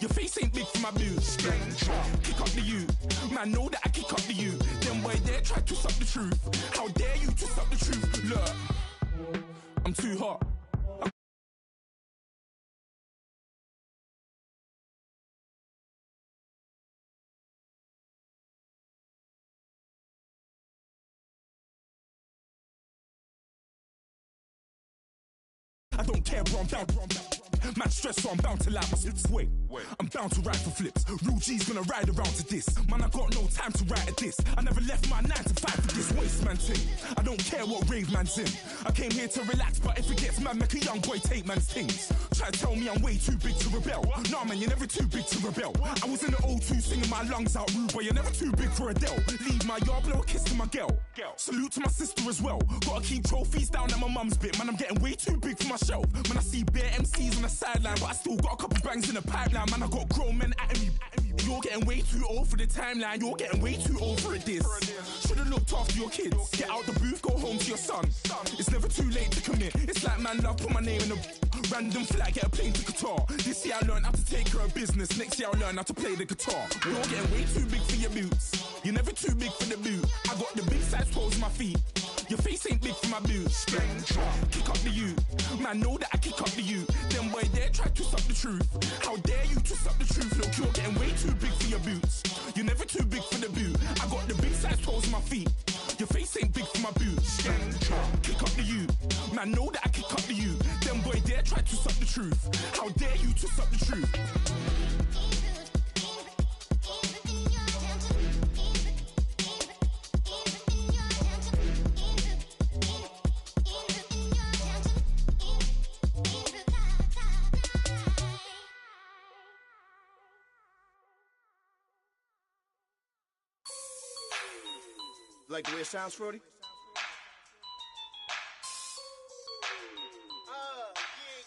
Your face ain't big for my boots. Kick up the you. Man, know that I kick up the you. Them boy there try to twist up the truth. How dare you twist up the truth? Look, I'm too hot. I don't care, bro, I'm down. Man, stress, so I'm bound to lie my slips. Wait, I'm bound to ride for flips. Real G's gonna ride around to this. Man, I got no time to write at this. I never left my 9 to 5 for this waste man thing. I don't care what rave man's in. I came here to relax, but if it gets mad, make a young boy take man's things. Try to tell me I'm way too big to rebel. Nah, man, you're never too big to rebel. I was in the O2 singing my lungs out, rude boy, you're never too big for Adele. Leave my yard, blow a kiss to my girl. Salute to my sister as well. Gotta keep trophies down at my mum's bit. Man, I'm getting way too big for my shelf. Man, I see bare MCs on the sideline, but I still got a couple bangs in the pipeline. Man, I got grown men at me. You're getting way too old for the timeline. You're getting way too old for a diss. Should've looked after your kids. Get out the booth, go home to your son. It's never too late to commit. It's like man love, put my name in a random flag, get a plane to Qatar. This year I learned how to take care of business. Next year I'll learn how to play the guitar. You're getting way too big for your boots. You're never too big for the boot. I got the big size toes on my feet. Your face ain't big for my boots. Kick up the you. Man, know that I kick up the you. Them boy there try to twist up the truth. How dare you twist up the truth? Look, you're getting way too big for your boots. You're never too big for the boot. I got the big size toes on my feet. Your face ain't big for my boots. Kick up the you. Man, know that I kick up the you. Them boy there try to twist up the truth. How dare you twist up the truth? Like the way it sounds, Frody?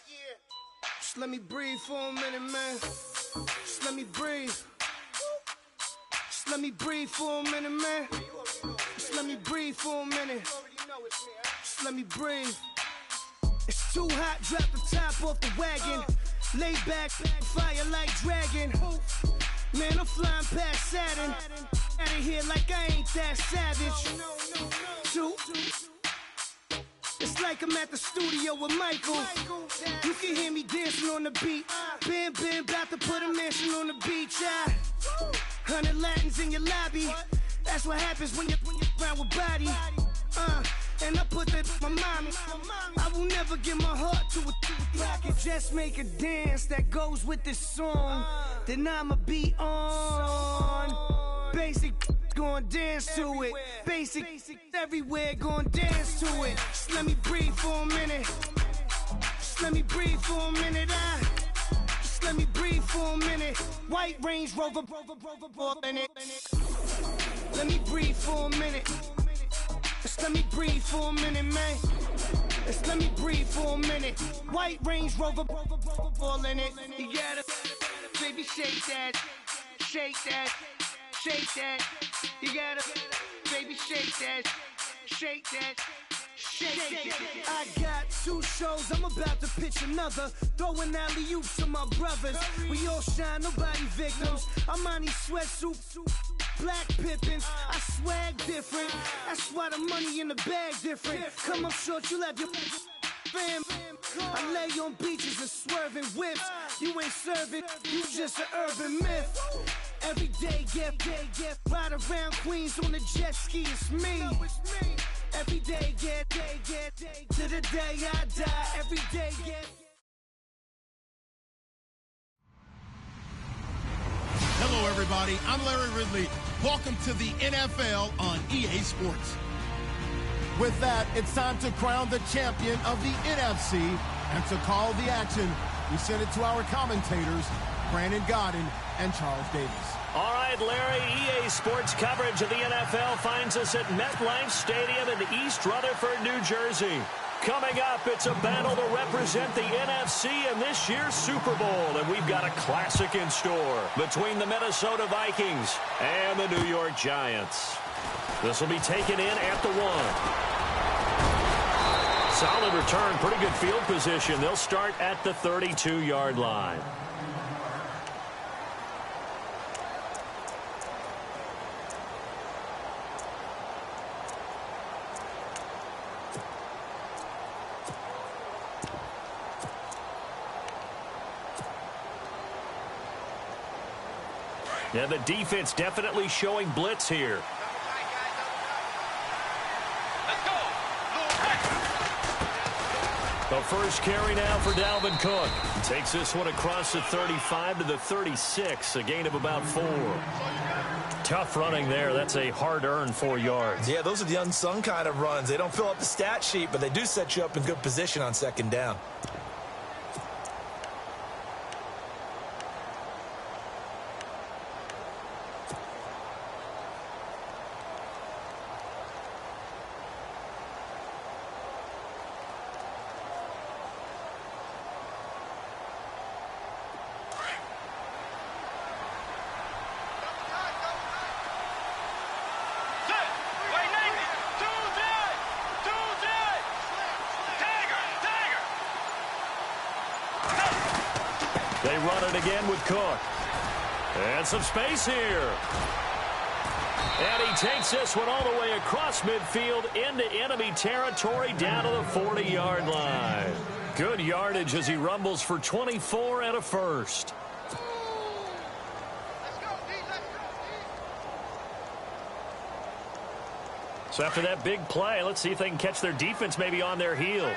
Yeah. Just let me breathe for a minute, man. Just let me breathe. Just let me breathe for a minute, man. Just let me breathe for a minute. Just let me breathe. It's too hot, drop the top off the wagon. Lay back, fire like dragon. Man, I'm flying past Saturn. Out of here like I ain't that savage. Two. It's like I'm at the studio with Michael. You can hear me dancing on the beat. Bam, about to put a mansion on the beach. 100 Latins in your lobby. That's what happens when you're around with body. And I put that my mommy. I will never give my heart to a I can just make a dance that goes with this song. Then I'ma be on. Basic, gon' dance to it. Basic, everywhere, gon' dance to it. Just let me breathe for a minute. Just let me breathe for a minute. Just let me breathe for a minute. White Range Rover, in it. Let me breathe for a minute. Just let me breathe for a minute, man. Just let me breathe for a minute. White Range Rover, all in it. You gotta, baby, shake that, shake that. Shake that, you gotta, baby, shake that, shake that, shake that. I got 2 shows, I'm about to pitch another. Throwing alley-oops to my brothers. We all shine, nobody victims. I'm on these sweatsuits, black pippins. I swag different. That's why the money in the bag different. Come up short, you'll have your fam. I lay on beaches and swerving whips. You ain't serving, you just an urban myth. Every day, get ride around Queens on a jet ski, it's me. Every day, get to the day I die. Every day, get. Hello, everybody. I'm Larry Ridley. Welcome to the NFL on EA Sports. With that, it's time to crown the champion of the NFC. And to call the action, we send it to our commentators, Brandon Godden and Charles Davis. All right, Larry, EA Sports coverage of the NFL finds us at MetLife Stadium in East Rutherford, New Jersey. Coming up, it's a battle to represent the NFC in this year's Super Bowl, and we've got a classic in store between the Minnesota Vikings and the New York Giants. This will be taken in at the 1. Solid return, pretty good field position. They'll start at the 32-yard line. Yeah, the defense definitely showing blitz here. The first carry now for Dalvin Cook. Takes this one across the 35 to the 36, a gain of about 4. Tough running there. That's a hard-earned 4 yards. Yeah, those are the unsung kind of runs. They don't fill up the stat sheet, but they do set you up in good position on second down. They run it again with Cook. And some space here. And he takes this one all the way across midfield into enemy territory down to the 40-yard line. Good yardage as he rumbles for 24 and a first. So after that big play, let's see if they can catch their defense maybe on their heels.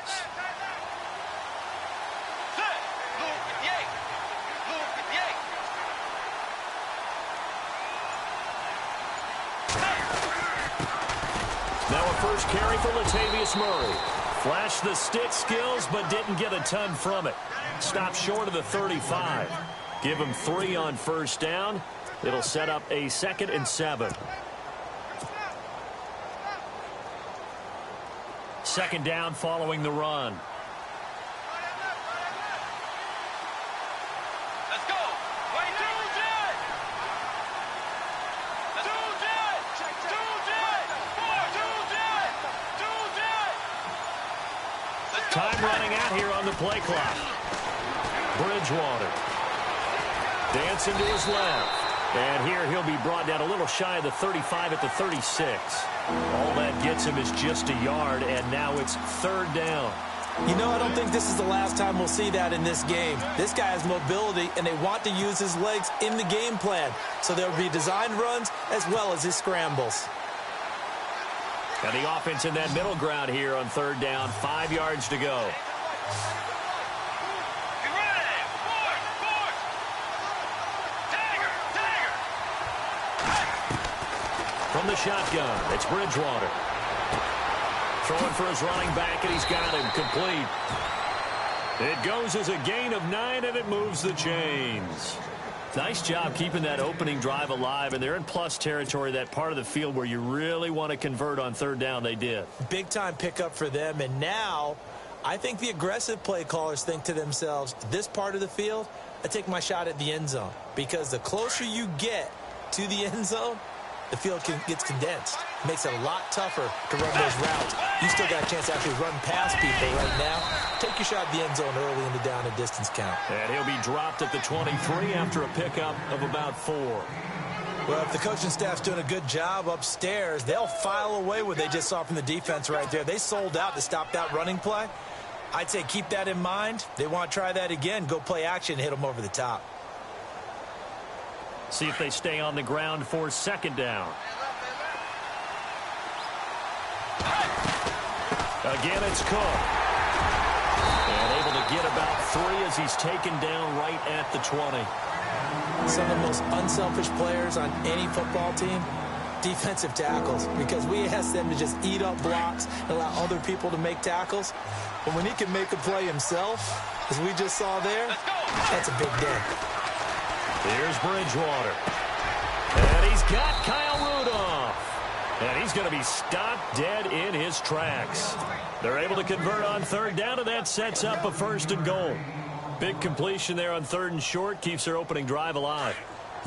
Now a first carry for Latavius Murray. Flashed the stick skills, but didn't get a ton from it. Stopped short of the 35. Give him 3 on first down. It'll set up a 2nd and 7. Second down following the run. Time running out here on the play clock. Bridgewater. Dancing to his left. And here he'll be brought down a little shy of the 35 at the 36. All that gets him is just a yard, and now it's 3rd down. You know, I don't think this is the last time we'll see that in this game. This guy has mobility, and they want to use his legs in the game plan. So there will be designed runs as well as his scrambles. And the offense in that middle ground here on 3rd down. 5 yards to go. From the shotgun, it's Bridgewater. Throwing for his running back, and he's got him complete. It goes as a gain of 9, and it moves the chains. Nice job keeping that opening drive alive, and they're in plus territory, that part of the field where you really want to convert on 3rd down. They did. Big-time pickup for them, and now I think the aggressive play callers think to themselves, this part of the field, I take my shot at the end zone, because the closer you get to the end zone, the field gets condensed. Makes it a lot tougher to run those routes. You still got a chance to actually run past people right now. Take your shot at the end zone early in the down and distance count. And he'll be dropped at the 23 after a pickup of about 4. Well, if the coaching staff's doing a good job upstairs, they'll file away what they just saw from the defense right there. They sold out to stop that running play. I'd say keep that in mind. They want to try that again. Go play action and hit them over the top. See if they stay on the ground for 2nd down. Again, it's Cook. And able to get about 3 as he's taken down right at the 20. Some of the most unselfish players on any football team, defensive tackles, because we ask them to just eat up blocks and allow other people to make tackles. But when he can make a play himself, as we just saw there, that's a big day. Here's Bridgewater. And he's got Kyle Rudolph. And he's going to be stopped dead in his tracks. They're able to convert on 3rd down, and that sets up a 1st and goal. Big completion there on 3rd and short keeps their opening drive alive.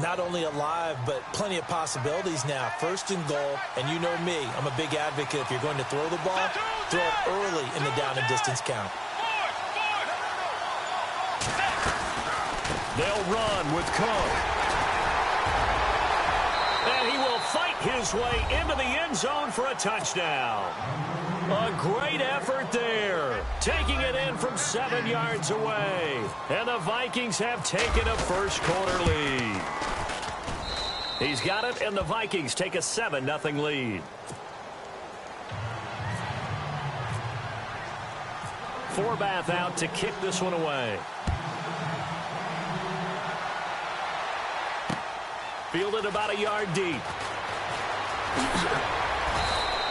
Not only alive, but plenty of possibilities now. 1st and goal, and you know me, I'm a big advocate. If you're going to throw the ball, throw it early in the down and distance count. They'll run with Cook. And he will fight his way into the end zone for a touchdown. A great effort there. Taking it in from 7 yards away. And the Vikings have taken a 1st quarter lead. He's got it, and the Vikings take a 7-0 lead. Forbath out to kick this one away. Fielded about a yard deep.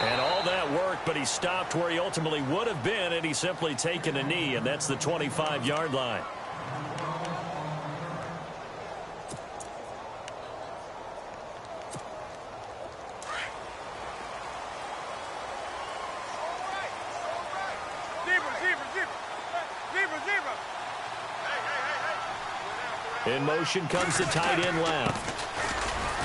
And all that work, but he stopped where he ultimately would have been, and he's simply taken a knee, and that's the 25-yard line. In motion comes the tight end left.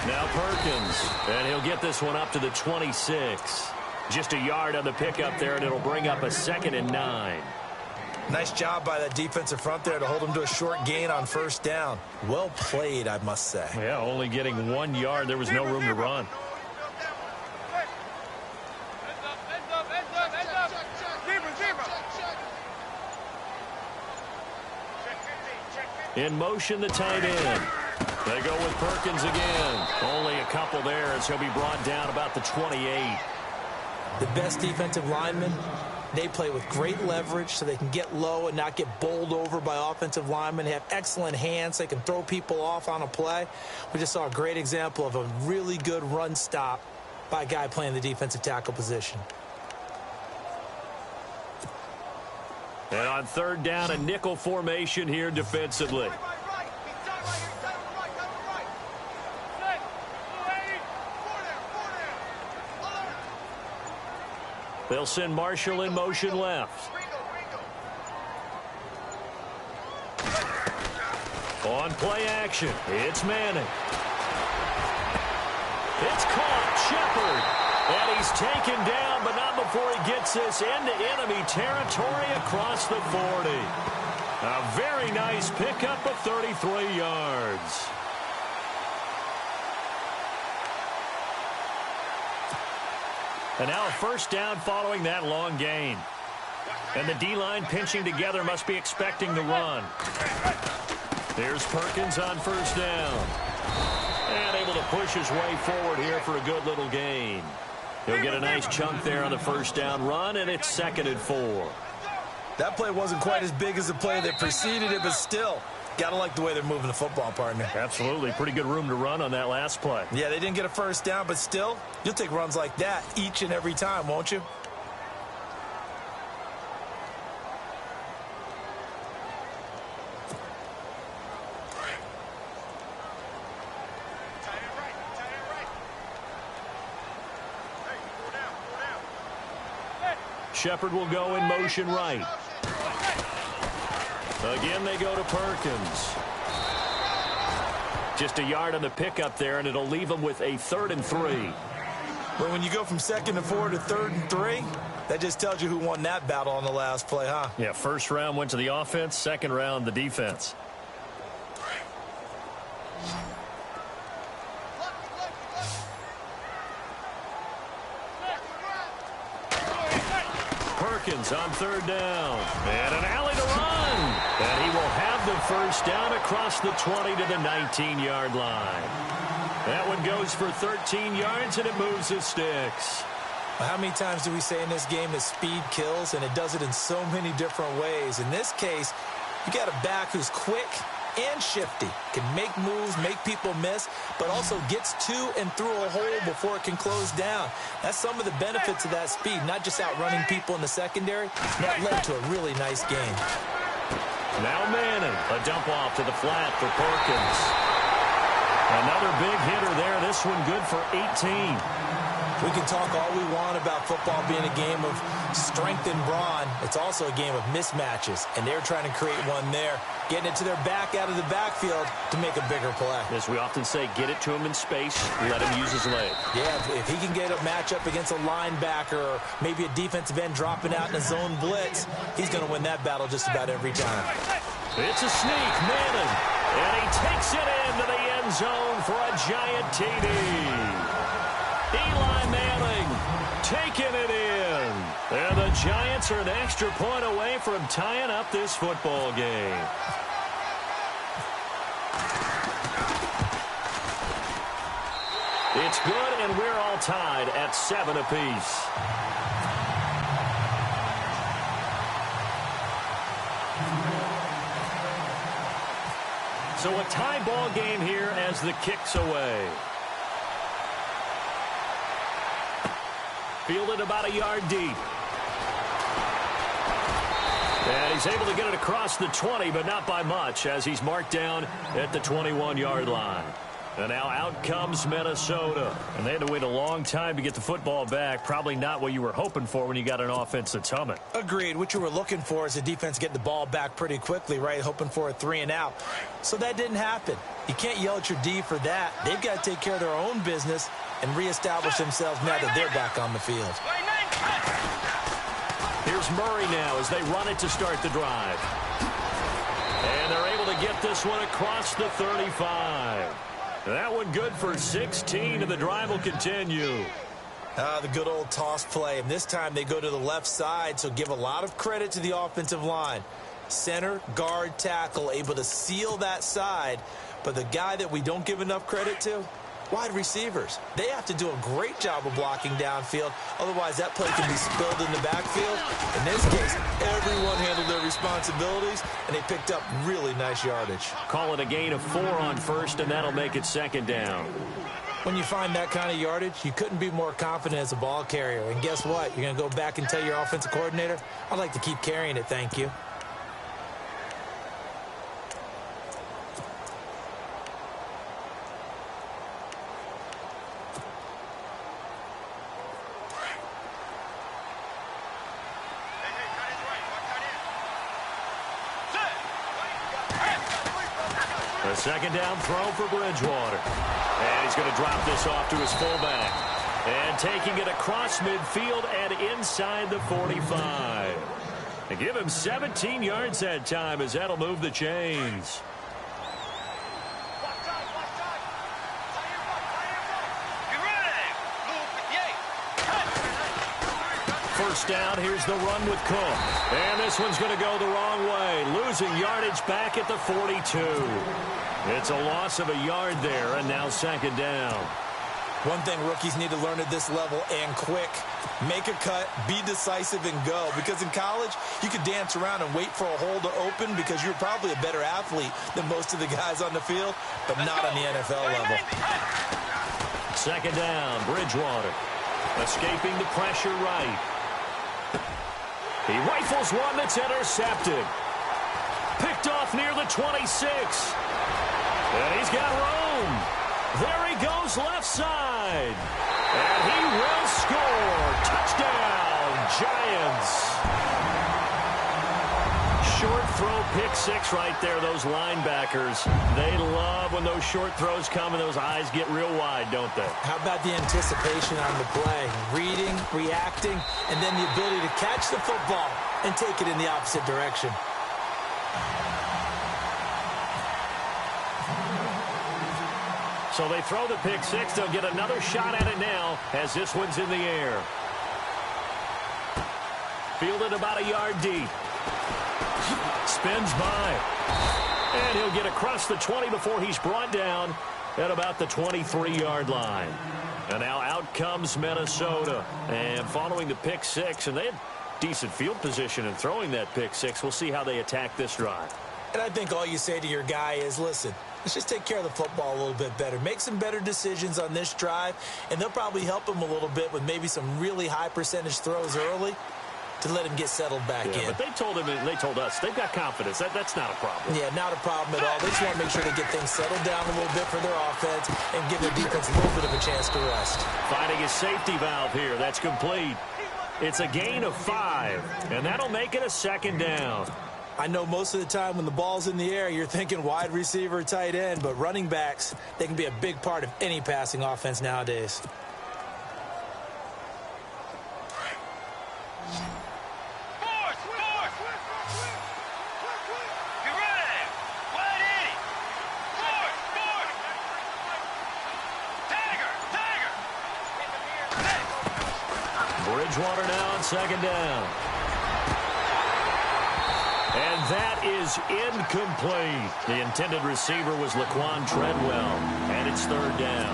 Now Perkins, and he'll get this one up to the 26. Just a yard on the pickup there, and it'll bring up a 2nd and 9. Nice job by that defensive front there to hold him to a short gain on first down. Well played, I must say. Yeah, only getting 1 yard. There was no room to run. In motion, the tight end. They go with Perkins again. Only a couple there, as he'll be brought down about the 28. The best defensive linemen, they play with great leverage so they can get low and not get bowled over by offensive linemen. They have excellent hands. They can throw people off on a play. We just saw a great example of a really good run stop by a guy playing the defensive tackle position. And on 3rd down, a nickel formation here defensively. They'll send Marshall in motion left. On play action, it's Manning. It's caught, Shepard. And he's taken down, but not before he gets this into enemy territory across the 40. A very nice pickup of 33 yards. And now a first down following that long gain. And the D-line pinching together must be expecting the run. There's Perkins on first down. And able to push his way forward here for a good little gain. He'll get a nice chunk there on the first down run, and it's 2nd and 4. That play wasn't quite as big as the play that preceded it, but still, gotta like the way they're moving the football, partner. Absolutely. Pretty good room to run on that last play. Yeah, they didn't get a first down, but still, you'll take runs like that each and every time, won't you? Shepard will go in motion right. Again, they go to Perkins. Just a yard on the pickup there, and it'll leave them with a 3rd and 3. But when you go from 2nd and 4 to 3rd and 3, that just tells you who won that battle on the last play, huh? Yeah, first round went to the offense, second round the defense. Perkins on 3rd down. And an alley to run. And he will have the first down across the 20 to the 19-yard line. That one goes for 13 yards, and it moves the sticks. How many times do we say in this game that speed kills, and it does it in so many different ways? In this case, you got a back who's quick and shifty, can make moves, make people miss, but also gets to and through a hole before it can close down. That's some of the benefits of that speed, not just outrunning people in the secondary. That led to a really nice game. Now Manning, a dump off to the flat for Perkins. Another big hitter there, this one good for 18. We can talk all we want about football being a game of strength and brawn. It's also a game of mismatches, and they're trying to create one there, getting it to their back out of the backfield to make a bigger play. As we often say, get it to him in space, let him use his leg. Yeah, if he can get a matchup against a linebacker or maybe a defensive end dropping out in a zone blitz, he's going to win that battle just about every time. It's a sneak, Manning, and he takes it into the end zone for a giant TD. Eli Manning taking it in. And the Giants are an extra point away from tying up this football game. That's good, and we're all tied at 7 apiece. So a tie ball game here as the kick's away. Fielded about a yard deep. And he's able to get it across the 20, but not by much, as he's marked down at the 21-yard line. And now out comes Minnesota. And they had to wait a long time to get the football back. Probably not what you were hoping for when you got an offense that's humming. Agreed. What you were looking for is the defense get the ball back pretty quickly, right? Hoping for a 3-and-out. So that didn't happen. You can't yell at your D for that. They've got to take care of their own business and reestablish themselves now that they're back on the field. Here's Murray now as they run it to start the drive. And they're able to get this one across the 35. That one good for 16, and the drive will continue. The good old toss play, and this time they go to the left side, so give a lot of credit to the offensive line. Center, guard, tackle, able to seal that side, but the guy that we don't give enough credit to, wide receivers. They have to do a great job of blocking downfield. Otherwise, that play can be spilled in the backfield. In this case, everyone handled their responsibilities, and they picked up really nice yardage. Call it a gain of 4 on first, and that'll make it second down. When you find that kind of yardage, you couldn't be more confident as a ball carrier. And guess what? You're going to go back and tell your offensive coordinator, I'd like to keep carrying it, thank you. A second down throw for Bridgewater. And he's going to drop this off to his fullback. And taking it across midfield and inside the 45. And give him 17 yards that time, as that'll move the chains. First down, here's the run with Cook. And this one's going to go the wrong way. Losing yardage back at the 42. It's a loss of a yard there, and now second down. One thing rookies need to learn at this level, and quick. Make a cut, be decisive, and go. Because in college, you could dance around and wait for a hole to open because you're probably a better athlete than most of the guys on the field, but not on the NFL level. Second down, Bridgewater. Escaping the pressure right. He rifles one that's intercepted. Picked off near the 26. And he's got room. There he goes left side. And he will score. Touchdown, Giants. Short throw, pick six right there, those linebackers. They love when those short throws come and those eyes get real wide, don't they? How about the anticipation on the play? Reading, reacting, and then the ability to catch the football and take it in the opposite direction. So they throw the pick six. They'll get another shot at it now as this one's in the air. Fielded about a yard deep. Spins by. And he'll get across the 20 before he's brought down at about the 23-yard line. And now out comes Minnesota. And following the pick six, and they had decent field position in throwing that pick six. We'll see how they attack this drive. And I think all you say to your guy is, listen, let's just take care of the football a little bit better. Make some better decisions on this drive, and they'll probably help him a little bit with maybe some really high percentage throws early to let him get settled back in. But they told him, and they told us, they've got confidence. That's not a problem. Yeah, not a problem at all. They just want to make sure they get things settled down a little bit for their offense and give their defense a little bit of a chance to rest. Finding his safety valve here. That's complete. It's a gain of 5, and that'll make it a second down. I know most of the time when the ball's in the air, you're thinking wide receiver, tight end, but running backs, they can be a big part of any passing offense nowadays. Bridgewater now on second down. And that is incomplete. The intended receiver was Laquan Treadwell, and it's third down.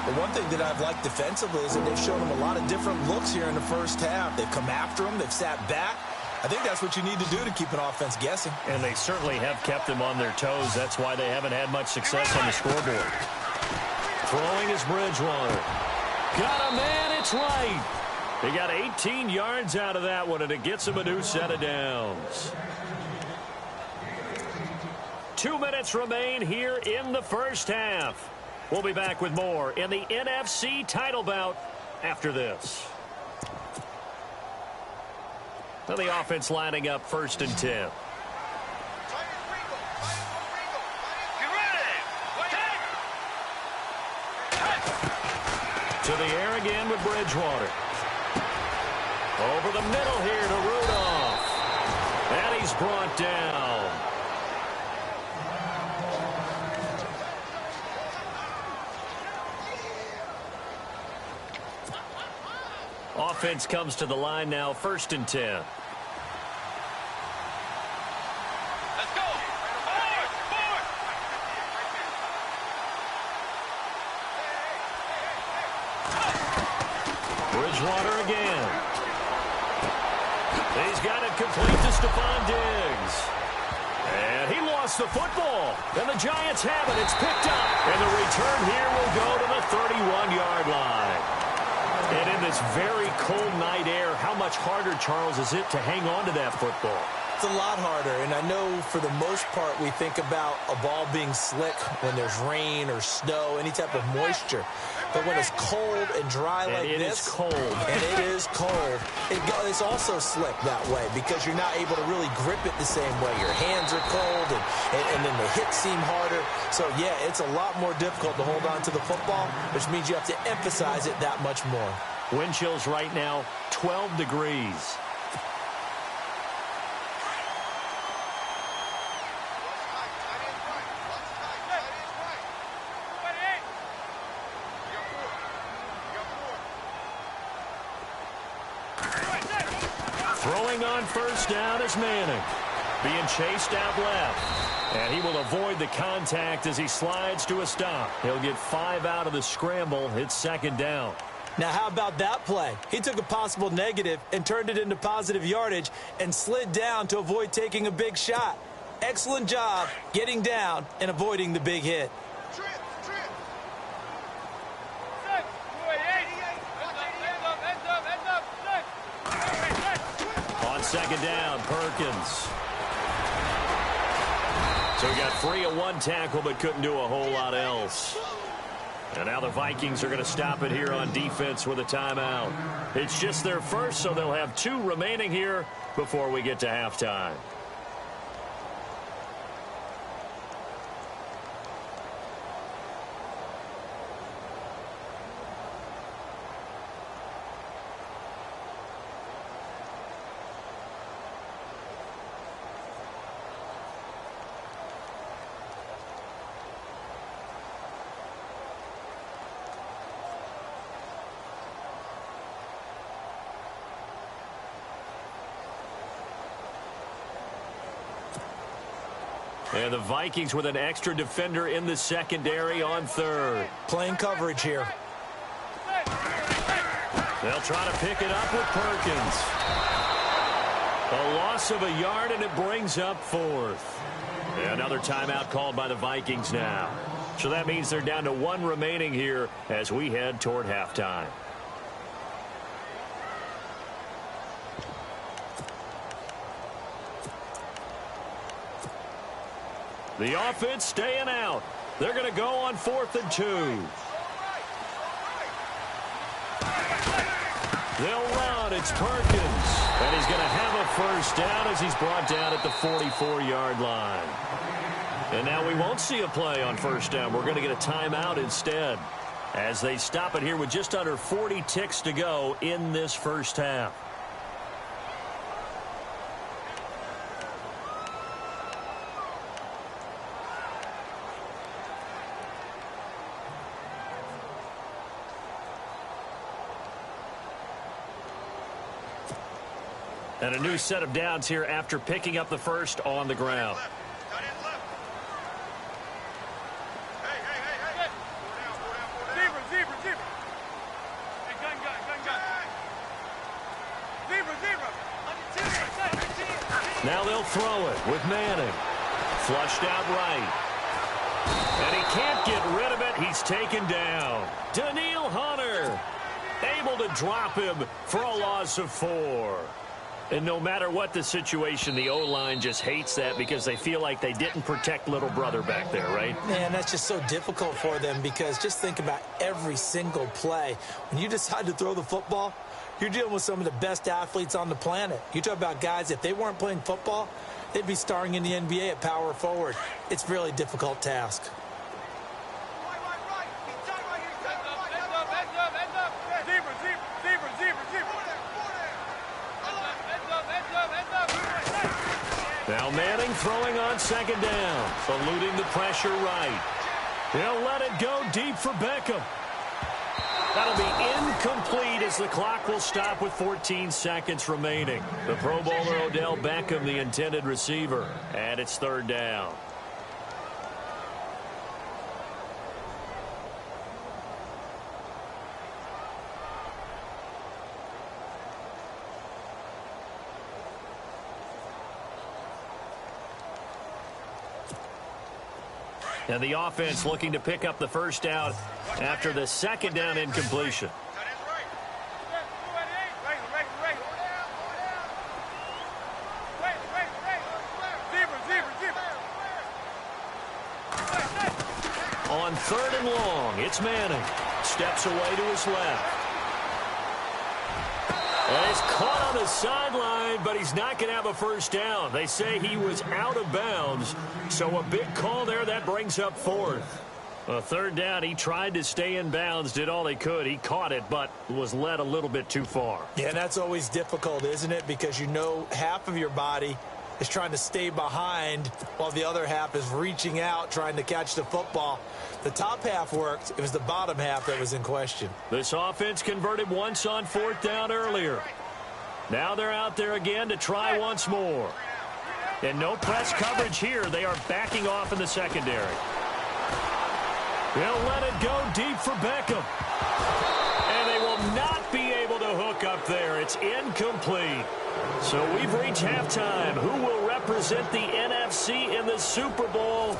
But one thing that I've liked defensively is that they've shown them a lot of different looks here in the first half. They've come after them. They've sat back. I think that's what you need to do to keep an offense guessing. And they certainly have kept them on their toes. That's why they haven't had much success on the scoreboard. Throwing is Bridgewater. Got a man, it's right. He got 18 yards out of that one, and it gets him a new set of downs. 2 minutes remain here in the first half. We'll be back with more in the NFC title bout after this. Now the offense lining up 1st and 10. To the air again with Bridgewater. Over the middle here to Rudolph. And he's brought down. Offense comes to the line now, 1st and 10. Let's go. Forward. Bridgewater again. He's got it complete to Stephon Diggs. And he lost the football. And the Giants have it. It's picked up. And the return here will go to the 31-yard line. And in this very cold night air, how much harder, Charles, is it to hang on to that football? It's a lot harder, and I know for the most part we think about a ball being slick when there's rain or snow, any type of moisture. But when it's cold and dry like this, it is cold. And it is cold, it's also slick that way because you're not able to really grip it the same way. Your hands are cold, and then the hits seem harder. So, yeah, it's a lot more difficult to hold on to the football, which means you have to emphasize it that much more. Wind chills right now, 12 degrees. Throwing on 1st down is Manning. Being chased out left. And he will avoid the contact as he slides to a stop. He'll get 5 out of the scramble. It's 2nd down. Now, how about that play? He took a possible negative and turned it into positive yardage and slid down to avoid taking a big shot. Excellent job getting down and avoiding the big hit. On 2nd down, Perkins. So he got free of one tackle but couldn't do a whole lot else. And now the Vikings are going to stop it here on defense with a timeout. It's just their first, so they'll have 2 remaining here before we get to halftime. And the Vikings with an extra defender in the secondary on 3rd. Playing coverage here. They'll try to pick it up with Perkins. A loss of a yard, and it brings up 4th. And another timeout called by the Vikings now. So that means they're down to 1 remaining here as we head toward halftime. The offense staying out. They're going to go on 4th and 2. They'll run. It's Perkins. And he's going to have a 1st down as he's brought down at the 44-yard line. And now we won't see a play on 1st down. We're going to get a timeout instead as they stop it here with just under 40 ticks to go in this first half. And a new set of downs here after picking up the first on the ground. Zebra. Now they'll throw it with Manning. Flushed out right. And he can't get rid of it. He's taken down. Daniil Hunter able to drop him for a loss of 4. And no matter what the situation, the O-line just hates that because they feel like they didn't protect little brother back there, right? Man, that's just so difficult for them because just think about every single play. When you decide to throw the football, you're dealing with some of the best athletes on the planet. You talk about guys, if they weren't playing football, they'd be starring in the NBA at power forward. It's a really difficult task. Now Manning throwing on second down, eluding the pressure right. He'll let it go deep for Beckham. That'll be incomplete as the clock will stop with 14 seconds remaining. The Pro Bowler Odell Beckham, the intended receiver, and it's third down. And the offense looking to pick up the first down after the second down incompletion. On third and long, it's Manning. Steps away to his left. And he's caught on the sideline, but he's not going to have a first down. They say he was out of bounds, so a big call there. That brings up fourth. A third down, he tried to stay in bounds, did all he could. He caught it, but was led a little bit too far. Yeah, and that's always difficult, isn't it? Because you know half of your body is trying to stay behind while the other half is reaching out, trying to catch the football. The top half worked. It was the bottom half that was in question. This offense converted once on fourth down earlier. Now they're out there again to try once more. And no press coverage here. They are backing off in the secondary. They'll let it go deep for Beckham. And they will not be able to hook up there. It's incomplete. So we've reached halftime. Who will represent the NFC in the Super Bowl?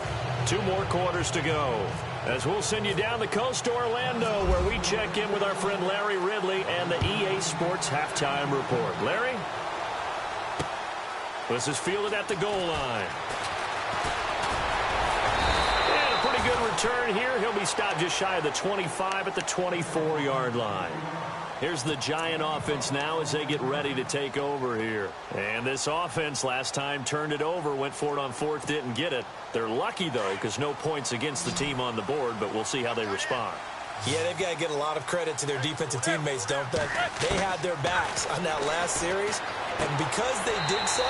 2 more quarters to go. As we'll send you down the coast to Orlando, where we check in with our friend Larry Ridley and the EA Sports Halftime Report. Larry? This is fielded at the goal line. And a pretty good return here. He'll be stopped just shy of the 25 at the 24-yard line. Here's the Giant offense now as they get ready to take over here. And this offense last time turned it over, went for it on fourth, didn't get it. They're lucky, though, because no points against the team on the board, but we'll see how they respond. Yeah, they've got to get a lot of credit to their defensive teammates, don't they? They had their backs on that last series, and because they did so,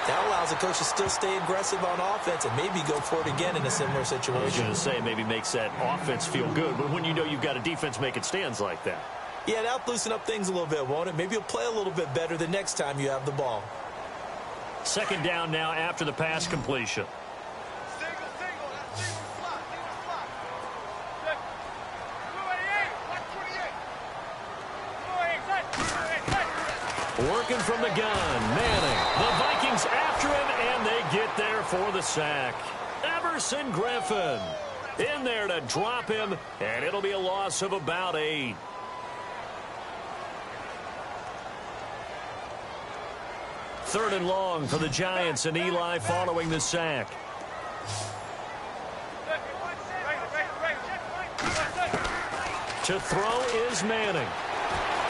that allows the coach to still stay aggressive on offense and maybe go for it again in a similar situation. I was going to say maybe makes that offense feel good, but when you know you've got a defense making stands like that. Yeah, that'll loosen up things a little bit, won't it? Maybe you'll play a little bit better the next time you have the ball. Second down now after the pass completion. Working from the gun, Manning. The Vikings after him, and they get there for the sack. Everson Griffin in there to drop him, and it'll be a loss of about 8. Third and long for the Giants, and Eli following the sack. To throw is Manning.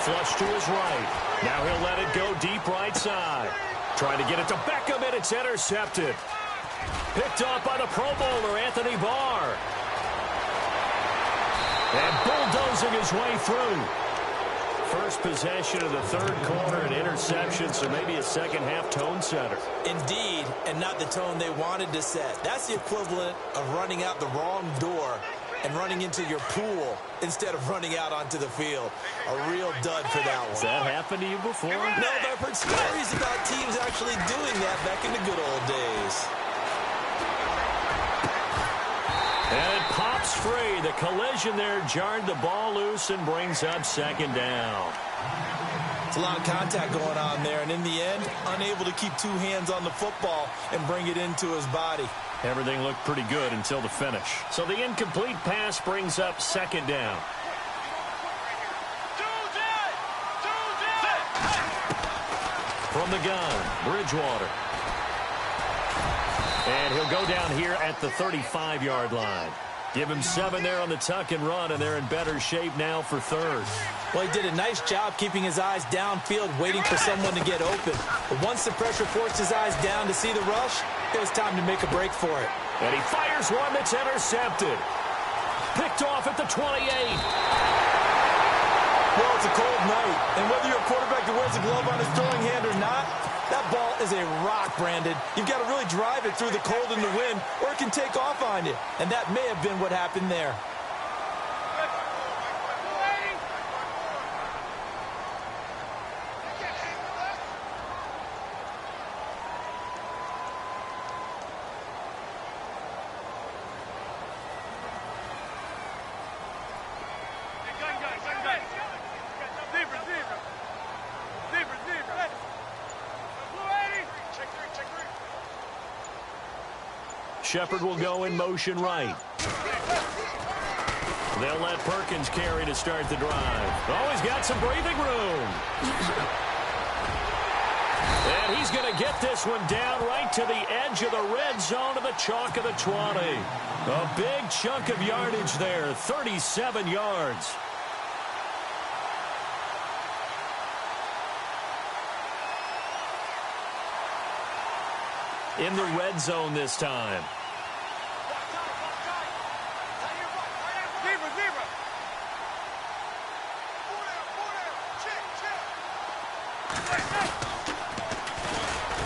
Flush to his right. Now he'll let it go deep right side. Trying to get it to Beckham, and it's intercepted. Picked off by the Pro Bowler, Anthony Barr. And bulldozing his way through. First possession of the third quarter, an interception, so maybe a second-half tone setter. Indeed, and not the tone they wanted to set. That's the equivalent of running out the wrong door and running into your pool instead of running out onto the field. A real dud for that one. Has that happened to you before? No, but I've heard stories about teams actually doing that back in the good old days. And it pops free. The collision there jarred the ball loose and brings up second down. It's a lot of contact going on there, and in the end, unable to keep two hands on the football and bring it into his body. Everything looked pretty good until the finish. So the incomplete pass brings up second down. From the gun, Bridgewater. And he'll go down here at the 35-yard line. Give him 7 there on the tuck and run, and they're in better shape now for third. Well, he did a nice job keeping his eyes downfield, waiting for someone to get open. But once the pressure forced his eyes down to see the rush, it was time to make a break for it. And he fires one that's intercepted. Picked off at the 28. Well, it's a cold night, and whether you're a quarterback that wears a glove on his throwing hand or not, that ball is a rock, Brandon. You've got to really drive it through the cold and the wind, or it can take off on you. And that may have been what happened there. Shepard will go in motion right. They'll let Perkins carry to start the drive. Oh, he's got some breathing room. And he's going to get this one down right to the edge of the red zone of the chalk of the 20. A big chunk of yardage there, 37 yards. In the red zone this time.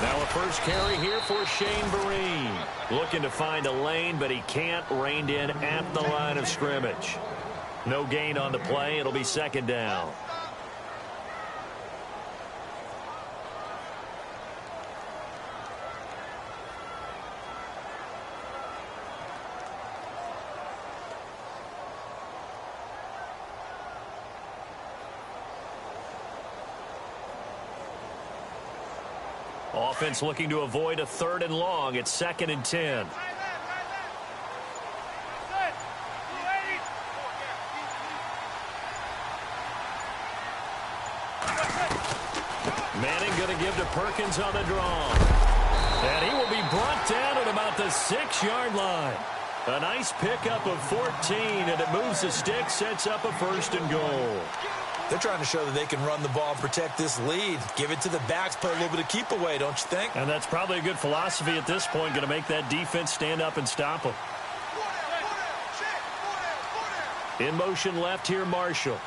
Now a first carry here for Shane Vereen. Looking to find a lane, but he can't. Reined in at the line of scrimmage. No gain on the play. It'll be second down. Offense looking to avoid a 3rd and long. It's 2nd and 10. Manning going to give to Perkins on the draw. And he will be brought down at about the 6-yard line. A nice pickup of 14, and it moves the stick, sets up a 1st and goal. They're trying to show that they can run the ball and protect this lead. Give it to the backs, play a little bit of keep away, don't you think? And that's probably a good philosophy at this point, going to make that defense stand up and stop them. In motion left here, Marshall.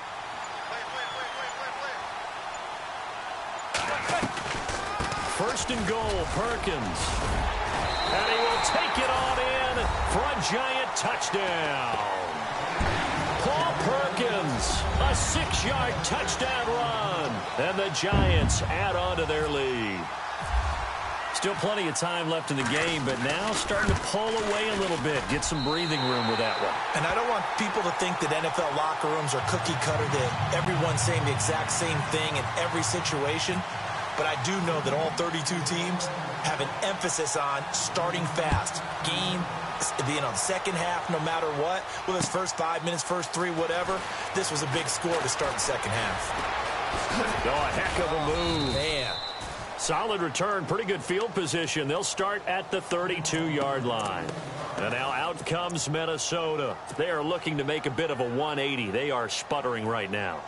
First and goal, Perkins. And he will take it on in for a giant touchdown. Paul Perkins, a 6-yard touchdown run. And the Giants add on to their lead. Still plenty of time left in the game, but now starting to pull away a little bit. Get some breathing room with that one. And I don't want people to think that NFL locker rooms are cookie cutter, that everyone's saying the exact same thing in every situation. But I do know that all 32 teams have an emphasis on starting fast. Game being on the second half no matter what. Well, it's first 5 minutes, first 3, whatever. This was a big score to start the second half. Oh, a heck of a move. Man. Solid return, pretty good field position. They'll start at the 32-yard line. And now out comes Minnesota. They are looking to make a bit of a 180. They are sputtering right now.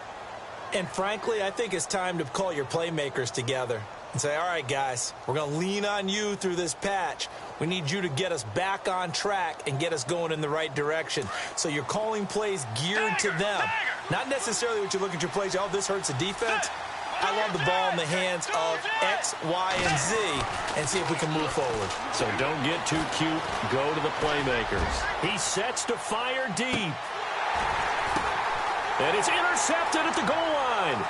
And frankly, I think it's time to call your playmakers together and say, all right, guys, we're going to lean on you through this patch. We need you to get us back on track and get us going in the right direction. So you're calling plays geared to them. Not necessarily what you look at your plays, oh, this hurts the defense. I want the ball in the hands of X, Y, and Z and see if we can move forward. So don't get too cute. Go to the playmakers. He sets to fire deep. And it's intercepted at the goal line.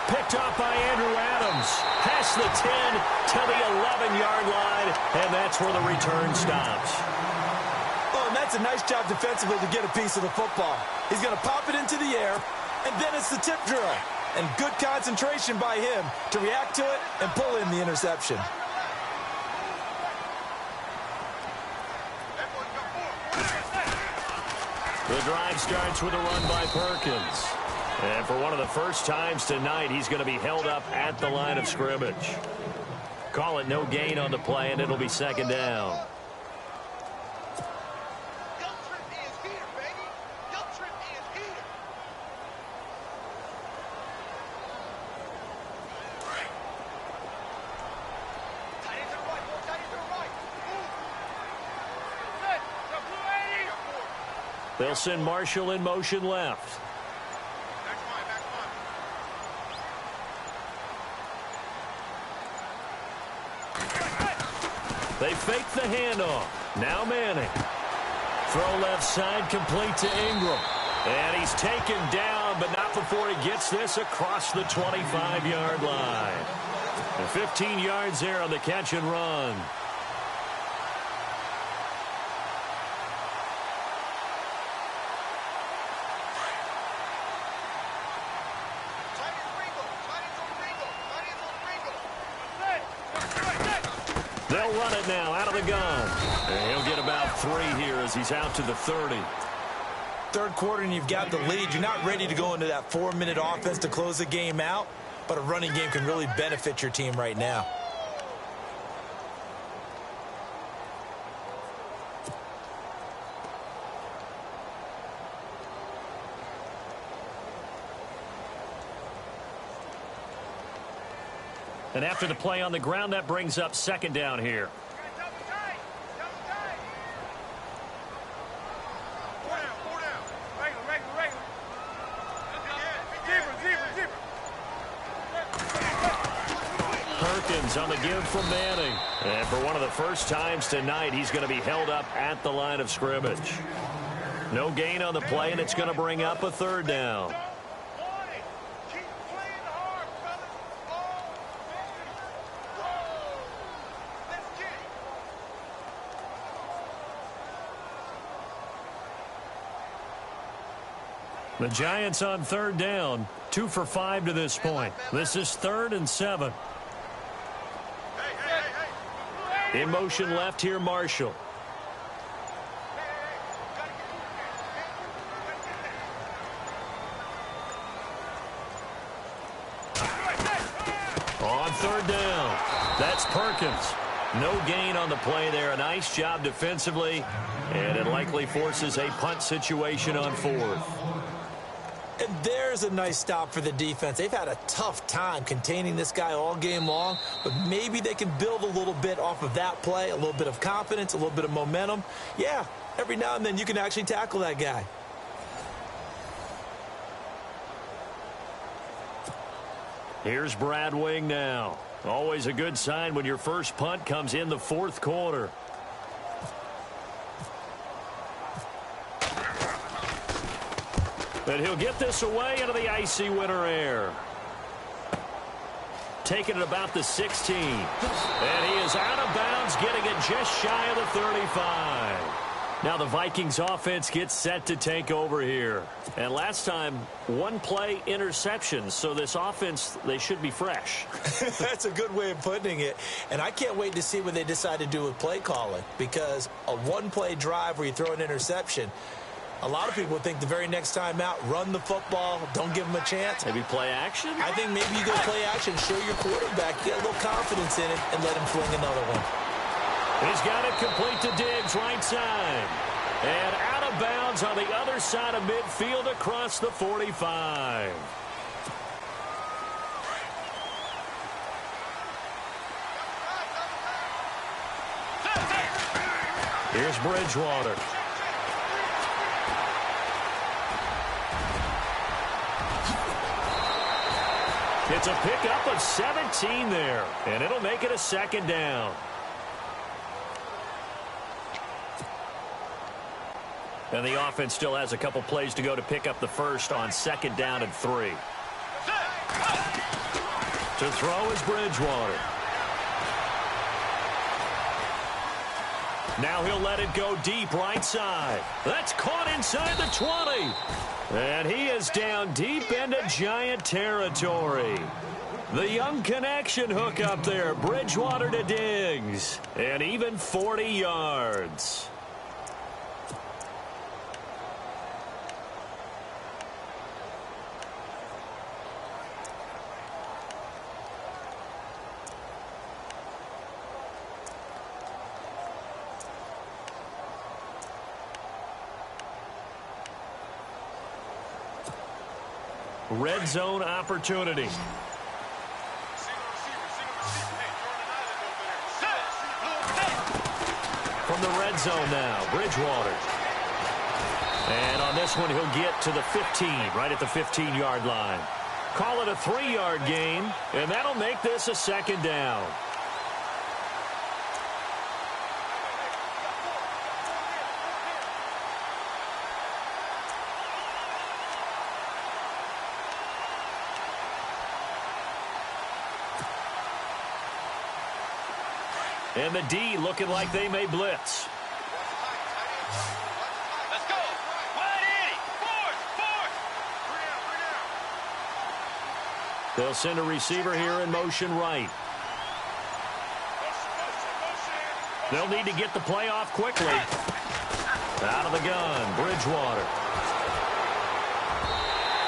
Picked off by Andrew Adams. Past the 10 to the 11-yard line, and that's where the return stops. Oh, and that's a nice job defensively to get a piece of the football. He's going to pop it into the air, and then it's the tip drill. And good concentration by him to react to it and pull in the interception. The drive starts with a run by Perkins. And for one of the first times tonight, he's going to be held up at the line of scrimmage. Call it no gain on the play, and it'll be second down. They'll send Marshall in motion left. They fake the handoff. Now Manning. Throw left side, complete to Ingram. And he's taken down, but not before he gets this across the 25-yard line. And 15 yards there on the catch and run. They'll run it now out of the gun. And he'll get about 3 here as he's out to the 30. Third quarter and you've got the lead. You're not ready to go into that 4-minute offense to close the game out, but a running game can really benefit your team right now. And after the play on the ground, that brings up second down here. Perkins on the give from Manning. And for one of the first times tonight, he's going to be held up at the line of scrimmage. No gain on the play, and it's going to bring up a third down. The Giants on third down, 2 for 5 to this point. This is 3rd and 7. In motion left here, Marshall. On third down, that's Perkins. No gain on the play there. A nice job defensively, and it likely forces a punt situation on 4th. And there's a nice stop for the defense. They've had a tough time containing this guy all game long, but maybe they can build a little bit off of that play, a little bit of confidence, a little bit of momentum. Yeah, every now and then you can actually tackle that guy. Here's Brad Wing now. Always a good sign when your first punt comes in the 4th quarter. And he'll get this away into the icy winter air. Taking it about the 16. And he is out of bounds, getting it just shy of the 35. Now the Vikings offense gets set to take over here. And last time, 1 play interception. So this offense, they should be fresh. That's a good way of putting it. And I can't wait to see what they decide to do with play calling. Because a 1-play drive where you throw an interception, a lot of people think the very next time out, run the football, don't give them a chance. Maybe play action? I think maybe you go play action, show your quarterback, get a little confidence in it, and let him fling another one. He's got it complete to Diggs, right side. And out of bounds on the other side of midfield across the 45. Here's Bridgewater. It's a pickup of 17 there, and it'll make it a second down. And the offense still has a couple plays to go to pick up the first on 2nd down and 3. To throw is Bridgewater. Now he'll let it go deep right side. That's caught inside the 20. And he is down deep into Giant territory. The young connection hook up there. Bridgewater to Diggs. And even 40 yards. Red zone opportunity. From the red zone now, Bridgewater. And on this one, he'll get to the 15, right at the 15-yard line. Call it a 3-yard gain, and that'll make this a second down. And the D looking like they may blitz. Let's go. Wide 80. Fourth. They'll send a receiver here in motion right. They'll need to get the play off quickly. Out of the gun, Bridgewater.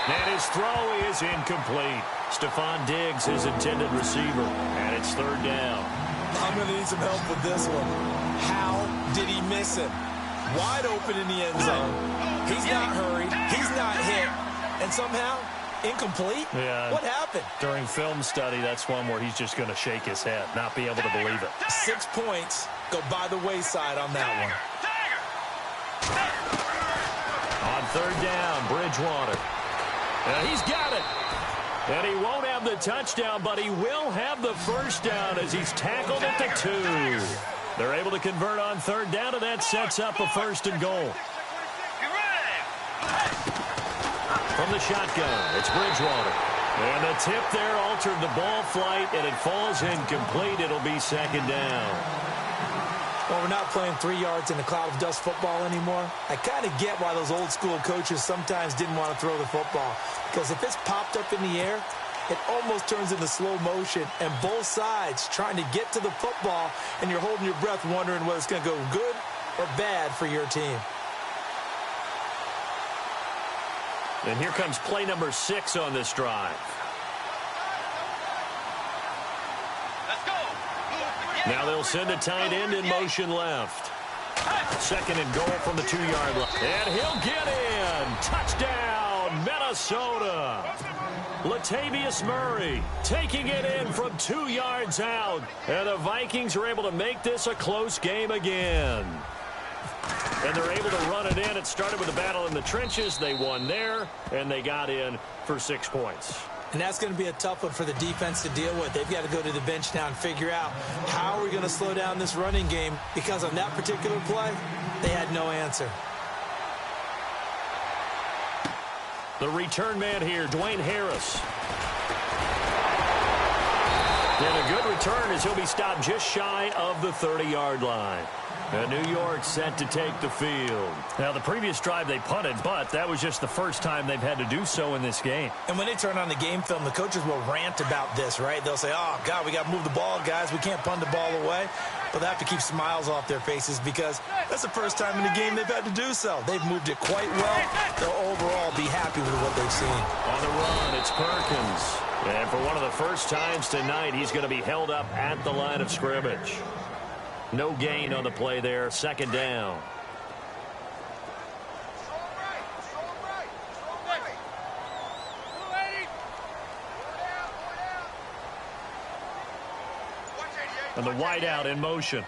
And his throw is incomplete. Stephon Diggs, his intended receiver. And it's third down. I'm going to need some help with this one. How did he miss him? Wide open in the end zone. He's not hurried. He's not hit. And somehow, incomplete? Yeah. What happened? During film study, that's one where he's just going to shake his head, not be able to believe it. 6 points go by the wayside on that one. On third down, Bridgewater. And he's got it. And he won't have the touchdown, but he will have the first down as he's tackled at the 2. They're able to convert on third down, and that sets up a first and goal. From the shotgun, it's Bridgewater. And the tip there altered the ball flight, and it falls incomplete. It'll be second down. Well, we're not playing 3 yards in a cloud of dust football anymore. I kind of get why those old school coaches sometimes didn't want to throw the football. Because if it's popped up in the air, it almost turns into slow motion. And both sides trying to get to the football, and you're holding your breath wondering whether it's going to go good or bad for your team. And here comes play number 6 on this drive. Now they'll send a tight end in motion left. Second and goal from the 2-yard line. And he'll get in. Touchdown, Minnesota. Latavius Murray taking it in from 2 yards out. And the Vikings are able to make this a close game again. And they're able to run it in. It started with a battle in the trenches. They won there, and they got in for 6 points. And that's going to be a tough one for the defense to deal with. They've got to go to the bench now and figure out how are we going to slow down this running game, because on that particular play, they had no answer. The return man here, Dwayne Harris. And a good return as he'll be stopped just shy of the 30-yard line. And New York set to take the field. Now, the previous drive they punted, but that was just the first time they've had to do so in this game. And when they turn on the game film, the coaches will rant about this, right? They'll say, oh, God, we got to move the ball, guys. We can't punt the ball away. But they have to keep smiles off their faces because that's the first time in the game they've had to do so. They've moved it quite well. They'll overall be happy with what they've seen. On the run, it's Perkins. And for one of the first times tonight, he's going to be held up at the line of scrimmage. No gain on the play there. Second down. And the wideout in motion.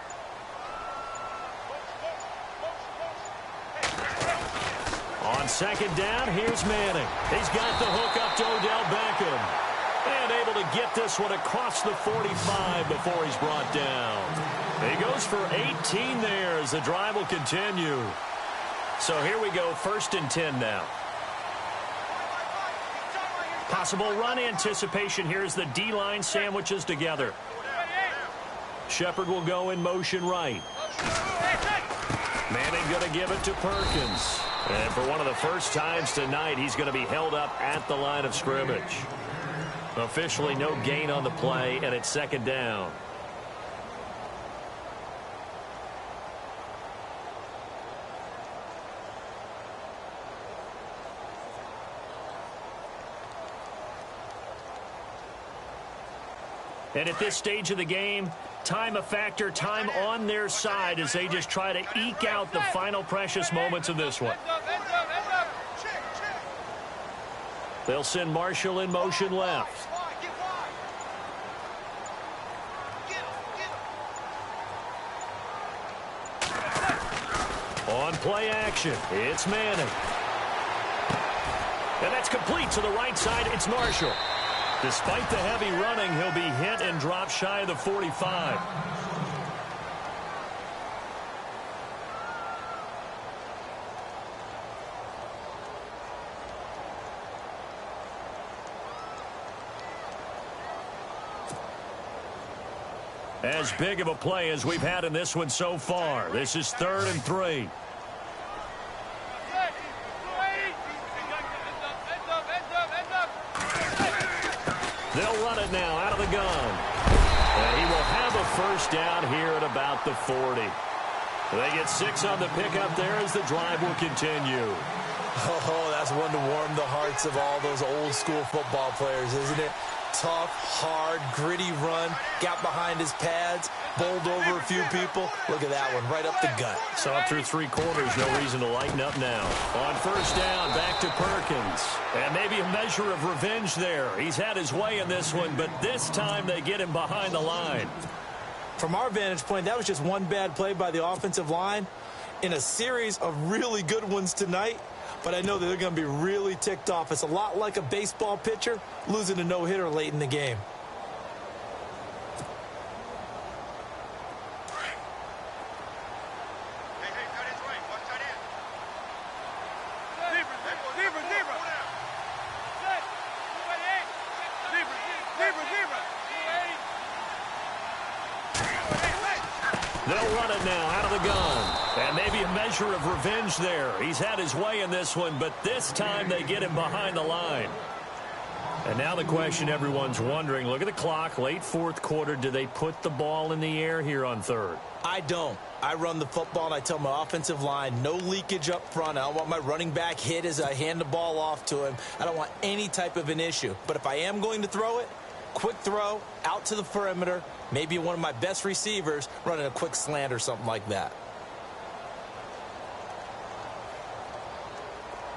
On second down, here's Manning. He's got the hook up to Odell Beckham. And able to get this one across the 45 before he's brought down. He goes for 18 there as the drive will continue. So here we go, 1st and 10 now. Possible run anticipation here as the D-line sandwiches together. Shepard will go in motion right. Manning going to give it to Perkins. And for one of the first times tonight, he's going to be held up at the line of scrimmage. Officially no gain on the play, and it's second down. And at this stage of the game, time a factor, time on their side as they just try to eke out the final precious moments of this one. They'll send Marshall in motion left. On play action, it's Manning. And that's complete to the right side. It's Marshall. Despite the heavy running, he'll be hit and dropped shy of the 45. As big of a play as we've had in this one so far. This is 3rd and 3. They'll run it now out of the gun. And he will have a first down here at about the 40. They get 6 on the pickup there as the drive will continue. Oh, that's one to warm the hearts of all those old school football players, isn't it? Tough, hard, gritty run, got behind his pads, bowled over a few people. Look at that one, right up the gut. Saw through 3 quarters, no reason to lighten up now. On first down, back to Perkins. And maybe a measure of revenge there. He's had his way in this one, but this time they get him behind the line. From our vantage point, that was just one bad play by the offensive line in a series of really good ones tonight. But I know that they're going to be really ticked off. It's a lot like a baseball pitcher losing a no-hitter late in the game. They'll run it now out of the gun. And maybe a measure of revenge there. He's had his way in this one, but this time they get him behind the line. And now the question everyone's wondering, look at the clock, late 4th quarter. Do they put the ball in the air here on 3rd? I don't. I run the football, and I tell my offensive line, no leakage up front. I don't want my running back hit as I hand the ball off to him. I don't want any type of an issue. But if I am going to throw it, quick throw, out to the perimeter, maybe one of my best receivers running a quick slant or something like that.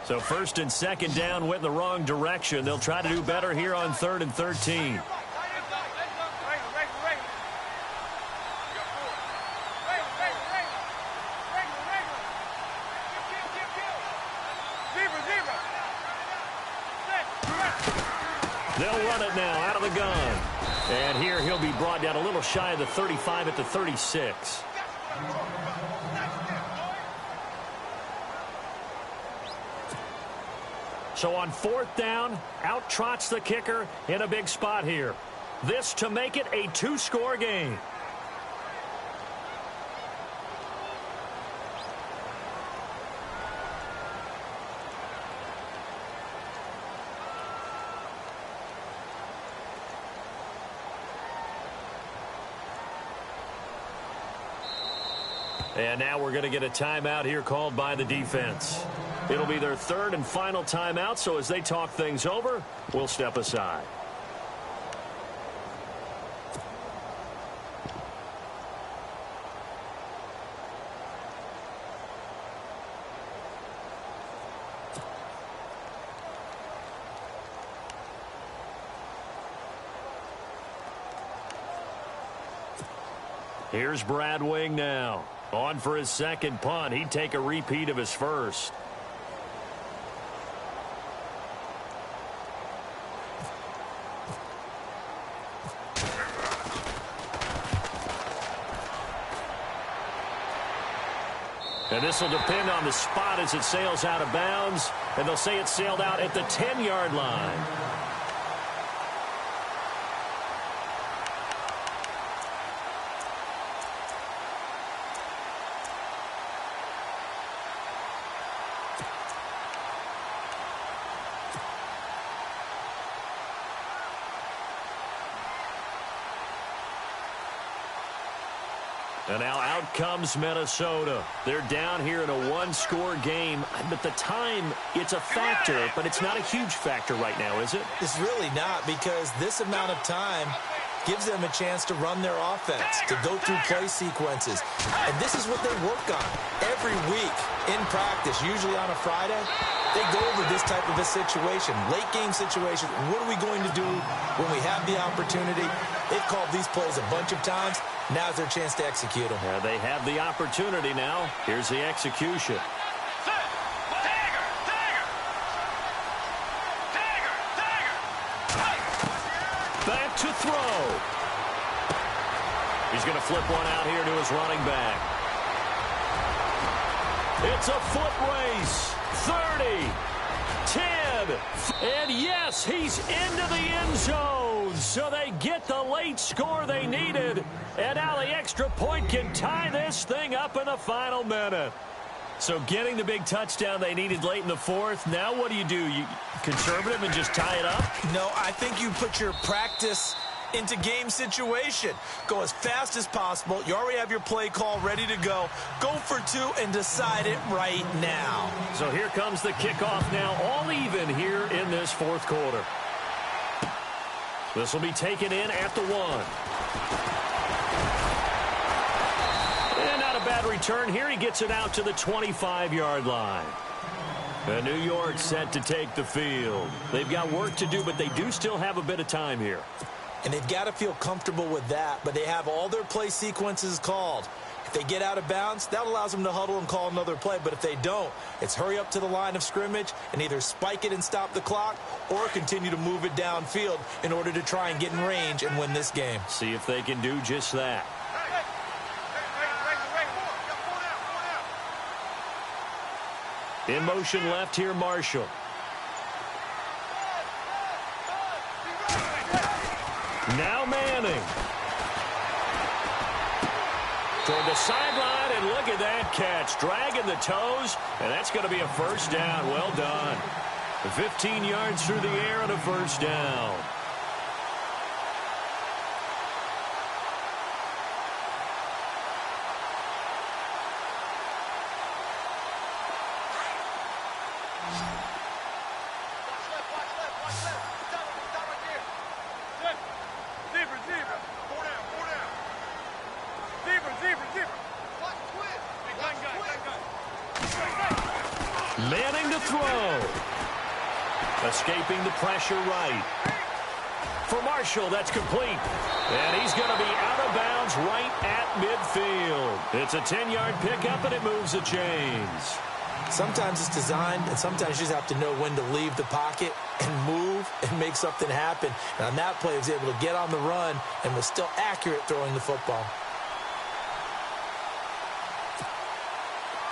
So 1st and 2nd down went in the wrong direction. They'll try to do better here on 3rd and 13. They'll run it now out of the gun. And here he'll be brought down a little shy of the 35 at the 36. So on 4th down, out trots the kicker in a big spot here. This to make it a 2-score game. And now we're going to get a timeout here called by the defense. It'll be their 3rd and final timeout, so as they talk things over, we'll step aside. Here's Brad Wing now. On for his 2nd punt. He'd take a repeat of his first. And this will depend on the spot as it sails out of bounds. And they'll say it sailed out at the 10-yard line. And now out comes Minnesota. They're down here in a one-score game. But the time, it's a factor, but it's not a huge factor right now, is it? It's really not, because this amount of time gives them a chance to run their offense, to go through play sequences. And this is what they work on every week in practice, usually on a Friday. They go over this type of a situation, late-game situation. What are we going to do when we have the opportunity? They've called these plays a bunch of times. Now's their chance to execute them. Yeah, they have the opportunity now. Here's the execution. Back to throw. He's going to flip one out here to his running back. It's a foot race. 30, 10, and yes, he's into the end zone. So they get the late score they needed, and now the extra point can tie this thing up in the final minute. So getting the big touchdown they needed late in the fourth, now what do? You conservative and just tie it up? No, I think you put your practice into game situation. Go as fast as possible. You already have your play call ready to go. Go for two and decide it right now. So here comes the kickoff now, all even here in this fourth quarter. This will be taken in at the 1. And not a bad return here. He gets it out to the 25-yard line. And New York set to take the field. They've got work to do, but they do still have a bit of time here. And they've got to feel comfortable with that, but they have all their play sequences called. If they get out of bounds, that allows them to huddle and call another play. But if they don't, it's hurry up to the line of scrimmage and either spike it and stop the clock or continue to move it downfield in order to try and get in range and win this game. See if they can do just that. In motion left here, Marshall. Now Manning. Toward the sideline, and look at that catch. Dragging the toes, and that's going to be a first down. Well done. 15 yards through the air and a first down. Manning to throw. Escaping the pressure right. For Marshall, that's complete. And he's going to be out of bounds right at midfield. It's a 10-yard pickup, and it moves the chains. Sometimes it's designed, and sometimes you just have to know when to leave the pocket and move and make something happen. And on that play, he was able to get on the run and was still accurate throwing the football.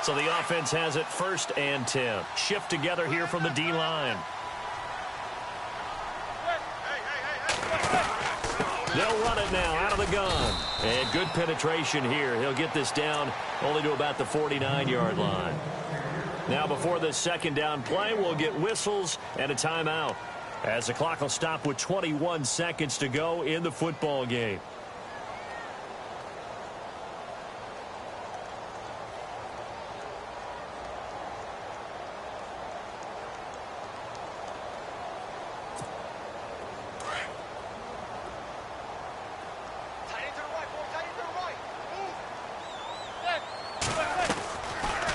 So the offense has it 1st and 10. Shift together here from the D-line. They'll run it now out of the gun. And good penetration here. He'll get this down only to about the 49-yard line. Now before this second down play, we'll get whistles and a timeout, as the clock will stop with 21 seconds to go in the football game.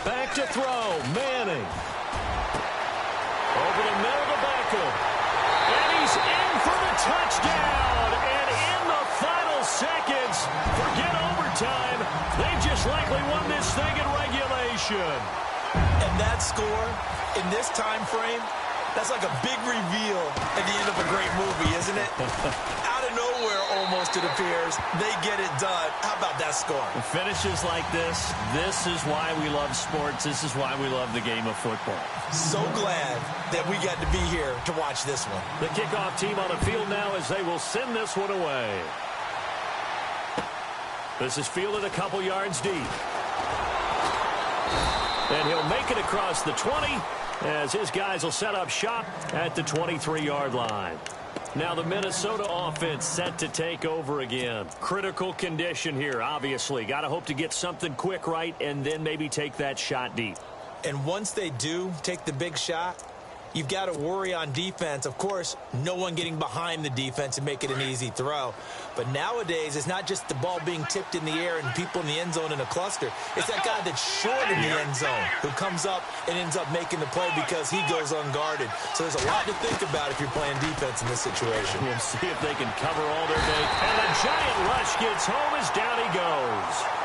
Back to throw, Manning. Over the middle to Beckham. And he's in for the touchdown. And in the final seconds, forget overtime. They've just likely won this thing in regulation. And that score, in this time frame, that's like a big reveal at the end of a great movie, isn't it? Out of nowhere, almost, it appears, they get it done. How about that score? Finishes like this is why we love sports. This is why we love the game of football. So glad that we got to be here to watch this one. The kickoff team on the field now as they will send this one away. This is fielded a couple yards deep. And he'll make it across the 20 as his guys will set up shop at the 23-yard line. Now the Minnesota offense set to take over again. Critical condition here, obviously. Got to hope to get something quick right and then maybe take that shot deep. And once they do take the big shot, you've got to worry on defense. Of course, no one getting behind the defense and make it an easy throw. But nowadays, it's not just the ball being tipped in the air and people in the end zone in a cluster. It's that guy that's short in the end zone who comes up and ends up making the play because he goes unguarded. So there's a lot to think about if you're playing defense in this situation. We'll see if they can cover all their base. And the giant rush gets home as down he goes.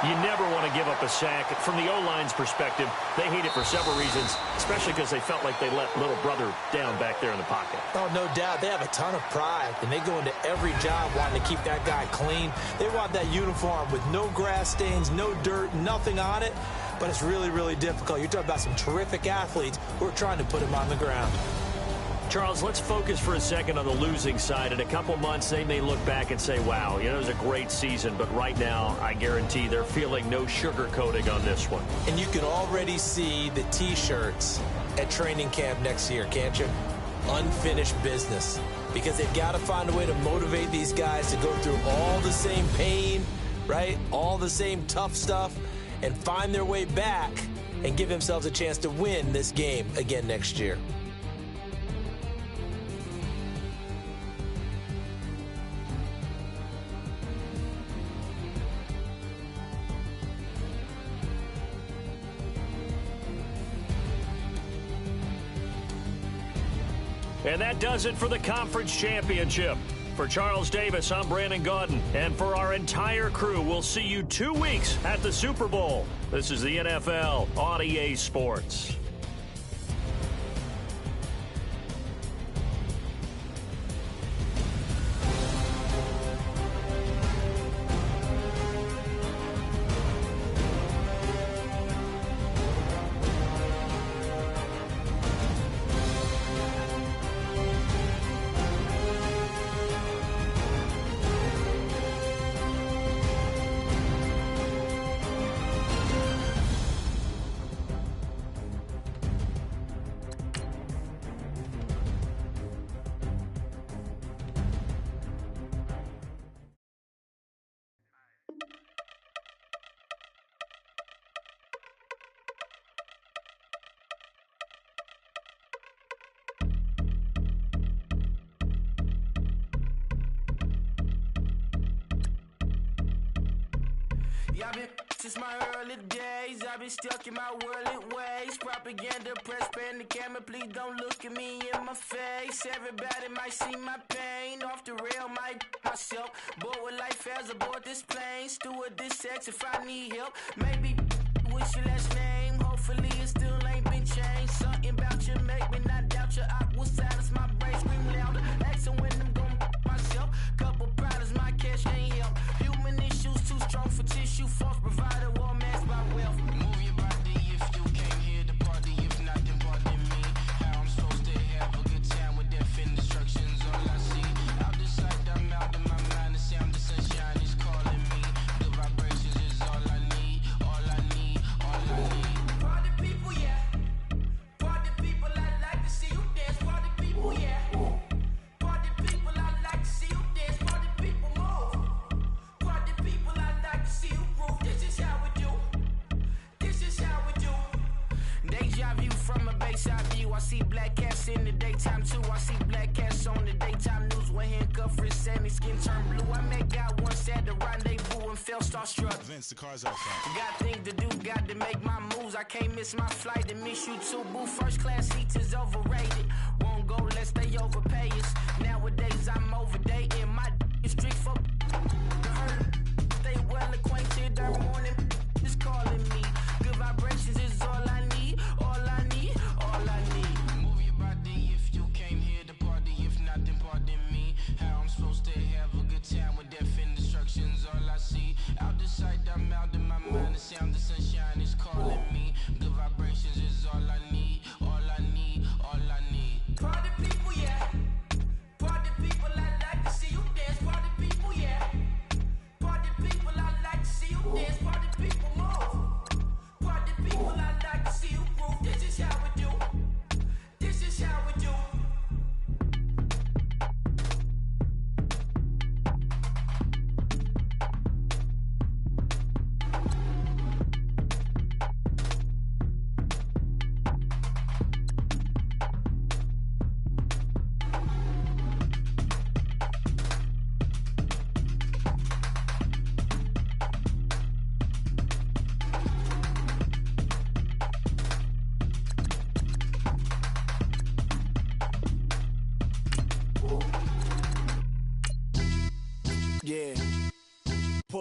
You never want to give up a sack. From the O-line's perspective, they hate it for several reasons, especially because they felt like they let little brother down back there in the pocket. Oh, no doubt. They have a ton of pride, and they go into every job wanting to keep that guy clean. They want that uniform with no grass stains, no dirt, nothing on it. But it's really, really difficult. You're talking about some terrific athletes who are trying to put him on the ground. Charles, let's focus for a second on the losing side. In a couple months, they may look back and say, wow, it was a great season. But right now, I guarantee they're feeling no sugarcoating on this one. And you can already see the T-shirts at training camp next year, can't you? Unfinished business. Because they've got to find a way to motivate these guys to go through all the same pain, right? All the same tough stuff, and find their way back and give themselves a chance to win this game again next year. And that does it for the conference championship. For Charles Davis, I'm Brandon Gaudin. And for our entire crew, we'll see you 2 weeks at the Super Bowl. This is the NFL on EA Sports. I've been since my early days. I've been stuck in my worldly ways. Propaganda, press, pan the camera. Please don't look at me in my face. Everybody might see my pain. Off the rail, might myself. Bored with life as aboard this plane. Steward this sex if I need help. Maybe what's your last name? Hopefully it still ain't been changed. Something about you make me not doubt you. I will silence my brain, scream louder. Asking when I'm gonna myself. Couple problems, my cash ain't help. Human issues too strong for tissue. False provider, war mask by wealth. Move your body if you came here to party. If not, then pardon me. How I'm supposed to have a good time with death and destruction's all I see. Out the sight, I'm out of my mind. The sound of sunshine is calling me. The vibrations is all I need. All I need, all I need. Party people, yeah. Party people, I like to see you dance. Party people, yeah. Party people, I like to see you dance. Party people, move. Party people, I like to see you groove. This is how we do. This is how we do. Deja view from a bayside view. I see black cats in the daytime too. I see black cats on the daytime news. When handcuffed, wrist and his skin turned blue. I met God once at the rendezvous and felt starstruck. Vince, the car's outside. Got things to do, got to make my moves. I can't miss my flight and miss you too. Boo, first class seats is overrated. Won't go lest they overpay us. Nowadays I'm overdating. My is strict for stay well acquainted. Every morning is calling me. Good vibrations is all I need. All I need, all I need. Move your body if you came here to party. If not, then pardon me. How I'm supposed to have a good time with death and destruction's all I see. Out the sight, I'm out of my mind. The sound of sunshine is calling me. Good vibrations is all I need. All I need, all I need. Party people, yeah. Party people, I like to see you dance. Party people, yeah.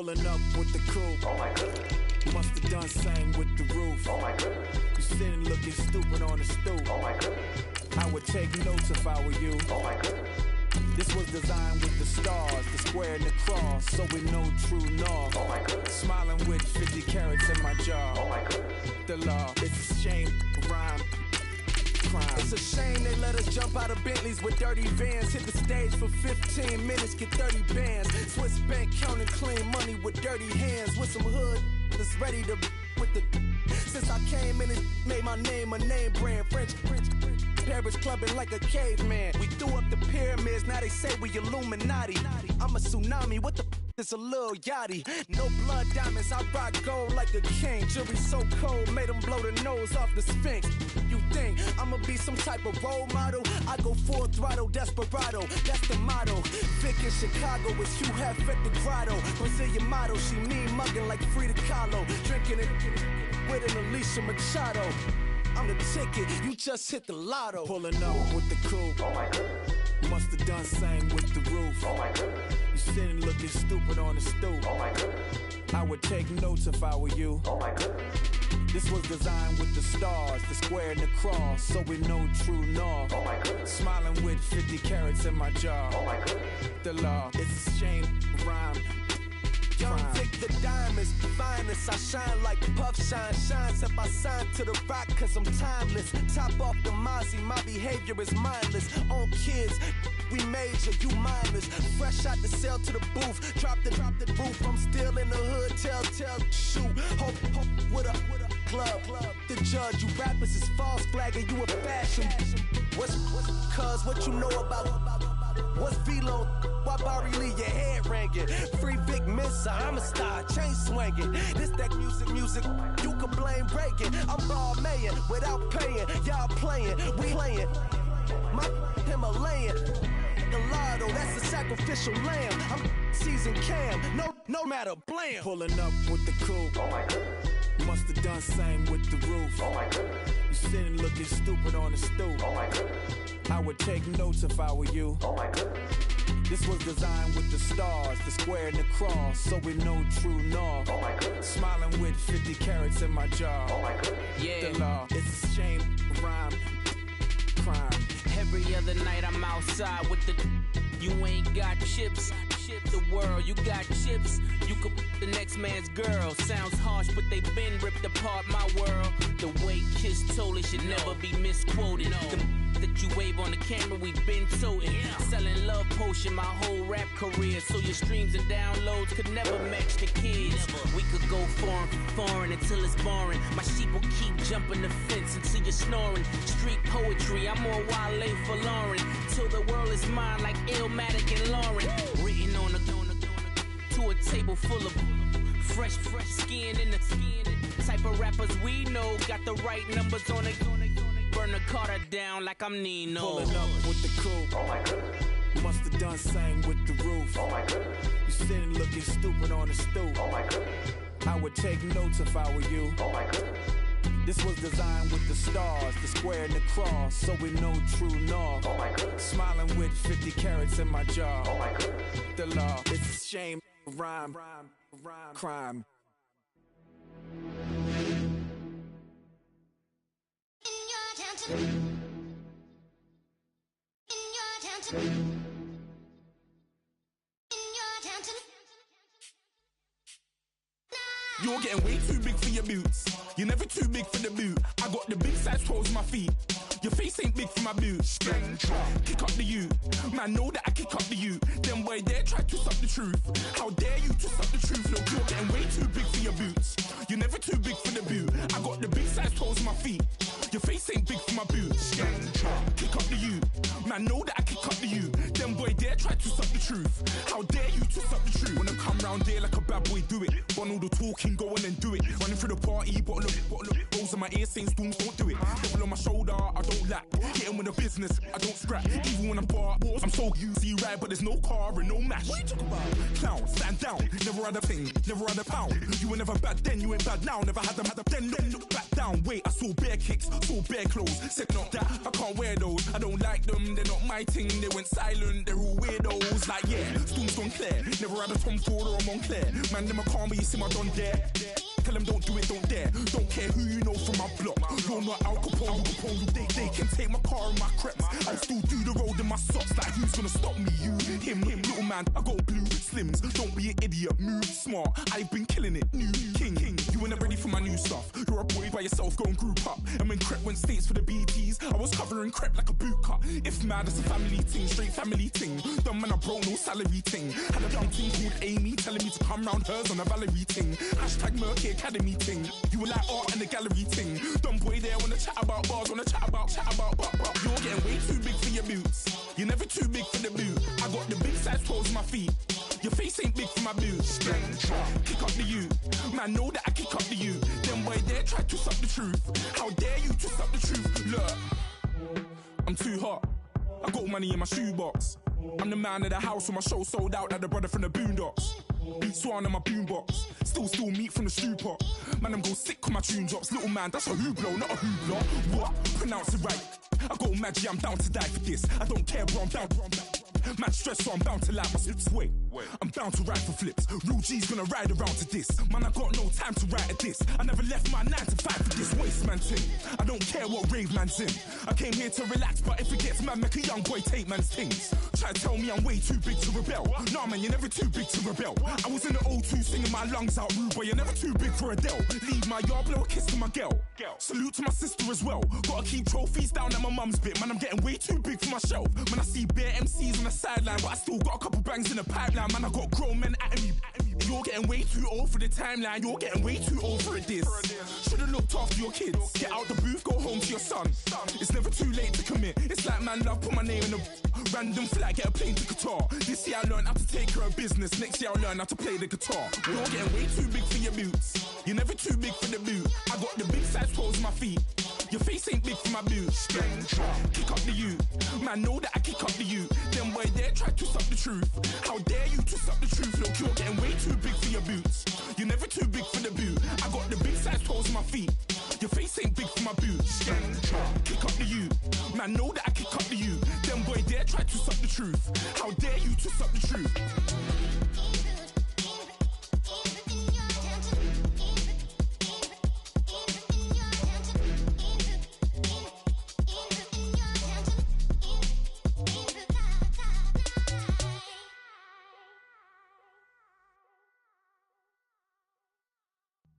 Pulling up with the coupe. Oh my goodness. Must have done same with the roof. Oh my goodness. You sitting looking stupid on the stoop. Oh my goodness. I would take notes if I were you. Oh my goodness. This was designed with the stars, the square and the cross, so we know true north. Oh my goodness. Smiling with 50 carats in my jaw. Oh my goodness. The law, it's a shame, rhyme. Crime. It's a shame they let us jump out of Bentleys with dirty vans. Hit the stage for 15 minutes, get 30 bands. Swiss bank counting clean money with dirty hands. With some hood that's ready to with the. Since I came in and made my name a name brand. French. Paris clubbing like a caveman. We threw up the pyramids, now they say we Illuminati. I'm a tsunami, what the is a little yachty. No blood diamonds, I rock gold like a king. Jury so cold, made them blow the nose off the Sphinx. You think I'ma be some type of role model? I go full throttle, desperado, that's the motto. Vic in Chicago is Hugh Hef at the grotto. Brazilian model, she mean mugging like Frida Kahlo. Drinking it with an Alicia Machado. I'm the ticket, you just hit the lotto. Pulling up with the coupe. Oh my goodness. Must have done same with the roof. Oh my goodness. You sitting looking stupid on the stoop. Oh my goodness. I would take notes if I were you. Oh my goodness. This was designed with the stars, the square and the cross, so we know true north. Oh my goodness. Smiling with 50 carats in my jaw. Oh my goodness. The law, it's a shame, rhyme. Young Vic the diamonds, finest. I shine like Puff Shine shines. If I sign to the rock, cause I'm timeless. Top off the Mozzie, my behavior is mindless. On kids, we major, you minors. Fresh out the cell to the booth. Drop the roof, I'm still in the hood. Tell, shoot. Hope with a club. The judge, you rappers is false flagging, you a fashion. What's cuz, what you know about? What's Velo? Why Barry Lee, your head ringing? Free Vic Mensa, I'm a star, chain swinging. This that music, you can blame Reagan. I'm ball mayor without paying. Y'all playing, we playing. My Himalayan. The lotto, that's a sacrificial lamb. I'm season cam, no matter, blam. Pulling up with the coupe. Oh my goodness. Must have done same with the roof. Oh my goodness. You sitting looking stupid on the stoop. Oh my goodness. I would take notes if I were you. Oh my goodness. This was designed with the stars, the square and the cross, so we know true north. Oh my goodness. Smiling with 50 carats in my jaw. Oh my goodness. Yeah. The law, it's a shame, rhyme, crime. Every other night I'm outside with the. You ain't got chips. The world, you got chips. You could the next man's girl. Sounds harsh, but they been ripped apart my world. The way Kiss told it should never be misquoted. The that you wave on the camera, we been toting. Selling love potion my whole rap career. So your streams and downloads could never match the kids. We could go foreign until it's boring. My sheep will keep jumping the fence until you're snoring. Street poetry, I'm more Wale for Lauren. Till the world is mine like Illmatic and Lauren. Written on a to a table full of fresh skin in the type of rappers we know. Got the right numbers on it. Burn the Carter down like I'm Nino. Pulling up with the coupe. Oh my goodness. Must have done same with the roof. Oh my goodness. You sitting looking stupid on the stoop. Oh my goodness. I would take notes if I were you. Oh my goodness. This was designed with the stars, the square and the cross, so we know true north. Oh my goodness. Smiling with 50 carats in my jaw. Oh my goodness. The law, it's a shame, rhyme, crime. You're getting way too big for your boots. You're never too big for the boot. I got the big size toes on my feet. Your face ain't big for my boots. Kick up the you. Man, know that I kick up the you. Then boy dare try to suck the truth. How dare you to suck the truth? Look, you're getting way too big for your boots. You're never too big for the boot. I got the big size toes on my feet. Your face ain't big for my boots. Kick up the you. Man, know that I kick up the you. Then boy dare try to suck the truth. How dare you to suck the truth? When I come round there like a bad boy, do it. Want all the talking, go on and do it. Running through the party, bottle up, rolls in my ear saying storms, don't do it. Double on my shoulder, I don't lack. Getting with the business, I don't scrap. Even when I'm bar, I'm so easy right, but there's no car and no mash. What you talk about? Clown, stand down. Never had a thing, never had a pound. You were never bad then, you ain't bad now. Never had them, then look back down. Wait, I saw bare kicks, saw bare clothes. Said not that, I can't wear those. I don't like them, they're not my thing. They went silent different, they're all weirdos. Like, yeah, Storm's gone clear. Never had a Tom Ford or a Montclair. Man, them a calm, but you see my Don there. Tell them don't do it, don't dare. Don't care who you know from my block. You're not Al Capone, they can take my car and my creps. I'll still do the road in my socks. Like, who's gonna stop me? You, him, little man. I got blue slims. Don't be an idiot, move smart. I've been killing it, new king. You weren't ready for my new stuff. You're a boy by yourself, go and group up. And when Crep went states for the BTs, I was covering Crep like a boot cut. If mad, it's a family ting, straight family ting. Dumb man, I bro, no salary ting. Had a young thing called Amy telling me to come round hers on a Valerie ting. Hashtag Murky Academy ting. You were like art and the gallery ting. Dumb boy there wanna chat about bars, wanna chat about. You're getting way too big for your boots. You're never too big for the boot. I got the big size toes on my feet. Your face ain't big for my boots. Kick up the you. Man, know that I kick up the you. Them boy there try to suck the truth. How dare you to suck the truth? Look, I'm too hot. I got money in my shoebox. I'm the man of the house when my show sold out like the brother from the Boondocks. Beat Swan in my boombox. Still meat from the stew pot. Man, I'm go sick on my tune drops. Little man, that's a hooplo, not a hoopla. What? Pronounce it right. I got magic, I'm down to die for this. I don't care, bro, I'm down. Man stressed, so I'm bound to like my slips. Wait, I'm bound to ride for flips. Real G's gonna ride around to this. Man, I got no time to write at this. I never left my 9 to 5 for this waste man thing. I don't care what rave man's in. I came here to relax, but if it gets mad, make a young boy take man's things. Try to tell me I'm way too big to rebel. Nah, man, you're never too big to rebel. I was in the O2 singing my lungs out, rude, but you're never too big for Adele. Leave my yard, blow a kiss to my girl. Salute to my sister as well. Gotta keep trophies down at my mum's bit. Man, I'm getting way too big for my shelf. Man, I see bare MCs on the sideline, but I still got a couple bangs in the pipeline. Man, I got grown men at me. You're getting way too old for the timeline. You're getting way too old for a diss. Should've looked after your kids. Get out the booth, go home to your son. It's never too late to commit. It's like man love, put my name in a random flat, get a plane to Qatar. This year I learned how to take care of business. Next year I'll learn how to play the guitar. You're getting way too big for your boots. You're never too big for the boot. I got the big size toes on my feet. Your face ain't big for my boots. Kick up the you. Man, know that I kick up the you. Them boy there try to suck the truth. How dare you to suck the truth? Look, you're getting way too big for your boots. You're never too big for the boot. I got the big size toes on my feet. Your face ain't big for my boots. Kick up the you. Man, know that I kick up the you. Them boy there try to suck the truth. How dare you to suck the truth?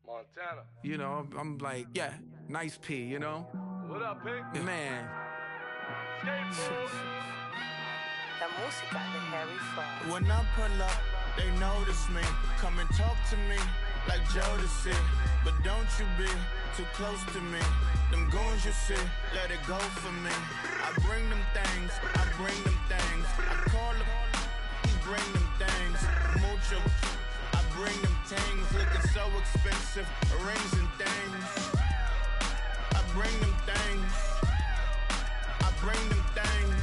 Montana. You know, I'm like, yeah, nice P, you know? What up, Pink? Man. When I pull up, they notice me. Come and talk to me like Jodeci. But don't you be too close to me. Them goons you see, let it go for me. I bring them things, I bring them things. I call them, bring them things. Mucho, I bring them things. Looking so expensive, rings and things. I bring them things. I bring them things.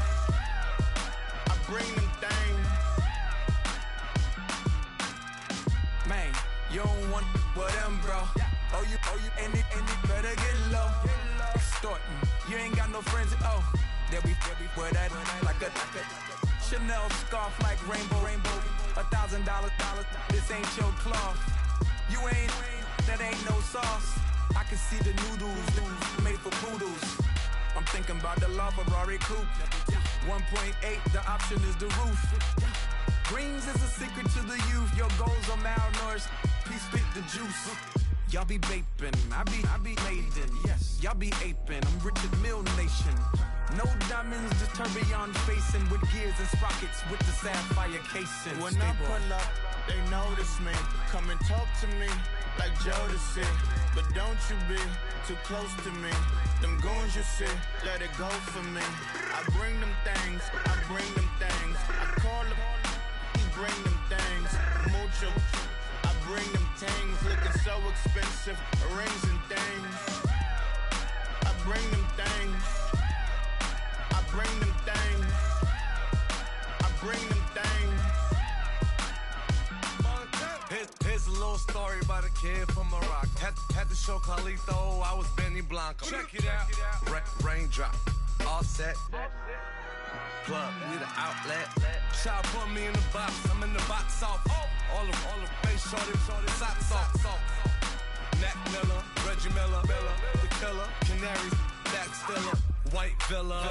I bring them things. Man, you don't want with them, bro. Oh, you, and it better get low. Extorting, you ain't got no friends. Oh, they'll be with that like a Chanel scarf like rainbow. $1,000, this ain't your cloth. You ain't, that ain't no sauce. I can see the noodles made for poodles. I'm thinking about the La Ferrari coupe. 1.8, the option is the roof. Dreams is a secret to the youth. Your goals are malnourished. Please spit the juice. Y'all be vaping, I be maiden. Yes, y'all be aping. I'm Richard Mill Nation. No diamonds, just tourbillon facing with gears and sprockets with the sapphire casing. When I pull up, they notice me. Come and talk to me like Jodeci. But don't you be too close to me. Them goons you see, let it go for me. I bring them things, I bring them things. I call them, bring them things. Mucho, I bring them things. Looking so expensive, rings and things. I bring them things. I bring them things. I bring them things. Here's a little story about a kid from Morocco. Had to show Carlito I was Benny Blanco. Check it out. Raindrop, all set. plug, we the outlet. Shot put me in the box, I'm in the box off. All the face shorty, socks off. Mac Miller, Reggie Miller, the killer, Canaries, back stiller, white villa,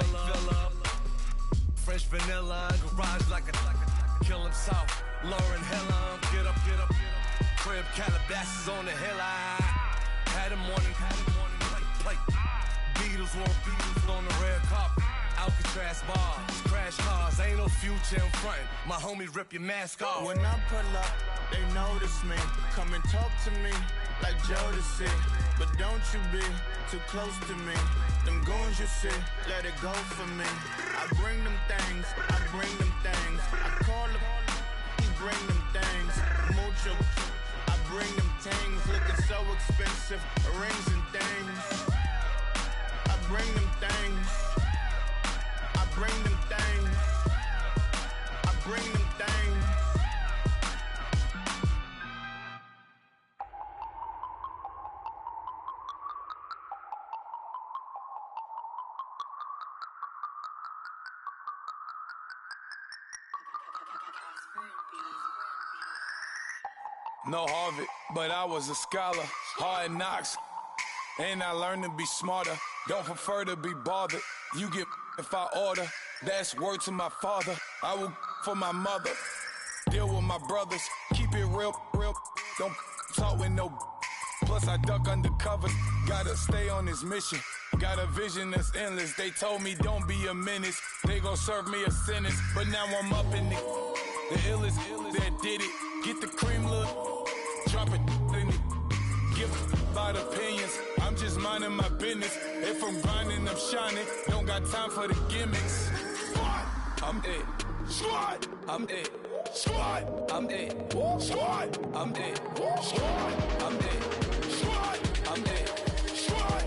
French vanilla, garage like a kill himself. Lauren Hiller, get up, crib Calabasas on the hill. I had him on plate. Beatles on the red carpet. Alcatraz bars, crash cars, ain't no future in front. My homie rip your mask off. When I pull up, they notice me. Come and talk to me like Jodeci. But don't you be too close to me. Them goons you see, let it go for me. I bring them things, I call them, he bring them things. Mucho, I bring them things. Looking so expensive, rings and things. I bring them things. Bring them things. I bring them things. No Harvard, but I was a scholar. Hard knocks, and I learned to be smarter. Don't prefer to be bothered. You get if I order, that's word to my father. I will for my mother. Deal with my brothers, keep it real. Don't talk with no. Plus I duck undercover. Gotta stay on this mission. Got a vision that's endless. They told me don't be a menace. They gon' serve me a sentence. But now I'm up in the illest that did it. Get the cream look, drop it in it. Give about opinions. I'm just minding my business. If I'm grinding, I'm shining. Don't got time for the gimmicks. I'm it. Squad. I'm it. Squad. I'm it. Squad. I'm it. Squad. I'm it. Squad. I'm it. Squad.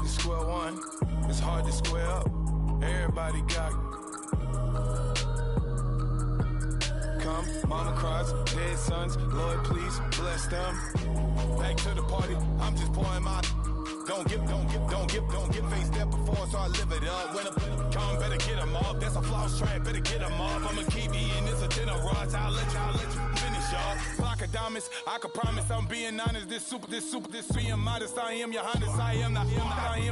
Square one, it's hard to square up. Everybody got come, mama cries, dead sons. Lord, please bless them. Back to the party, I'm just pouring my. Don't get faced there before, so I live it up. When a come, better get them off. That's a floss track, better get them off. I'ma keep eating this a dinner rush. I'll let you finish, y'all. Block of diamonds, I can promise I'm being honest. This being modest. I am your highness. I am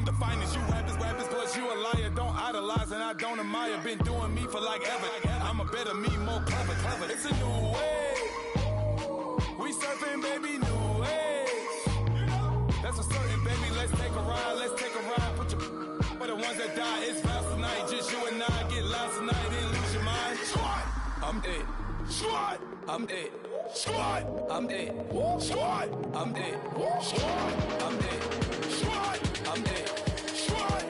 the finest. You rappers, plus you a liar. Don't idolize and I don't admire. Been doing me for like ever. I'm a better me, more clever. It's a new way. We surfing, baby, new age. That's a certain, baby. Let's take a ride. Put your for the ones that die. It's fast tonight. Just you and I get lost tonight. Then lose your mind. Squad. I'm it. Squad. I'm it. Squad. I'm it. Squad. I'm it. Squad. I'm it. Squad. I'm it. Squad.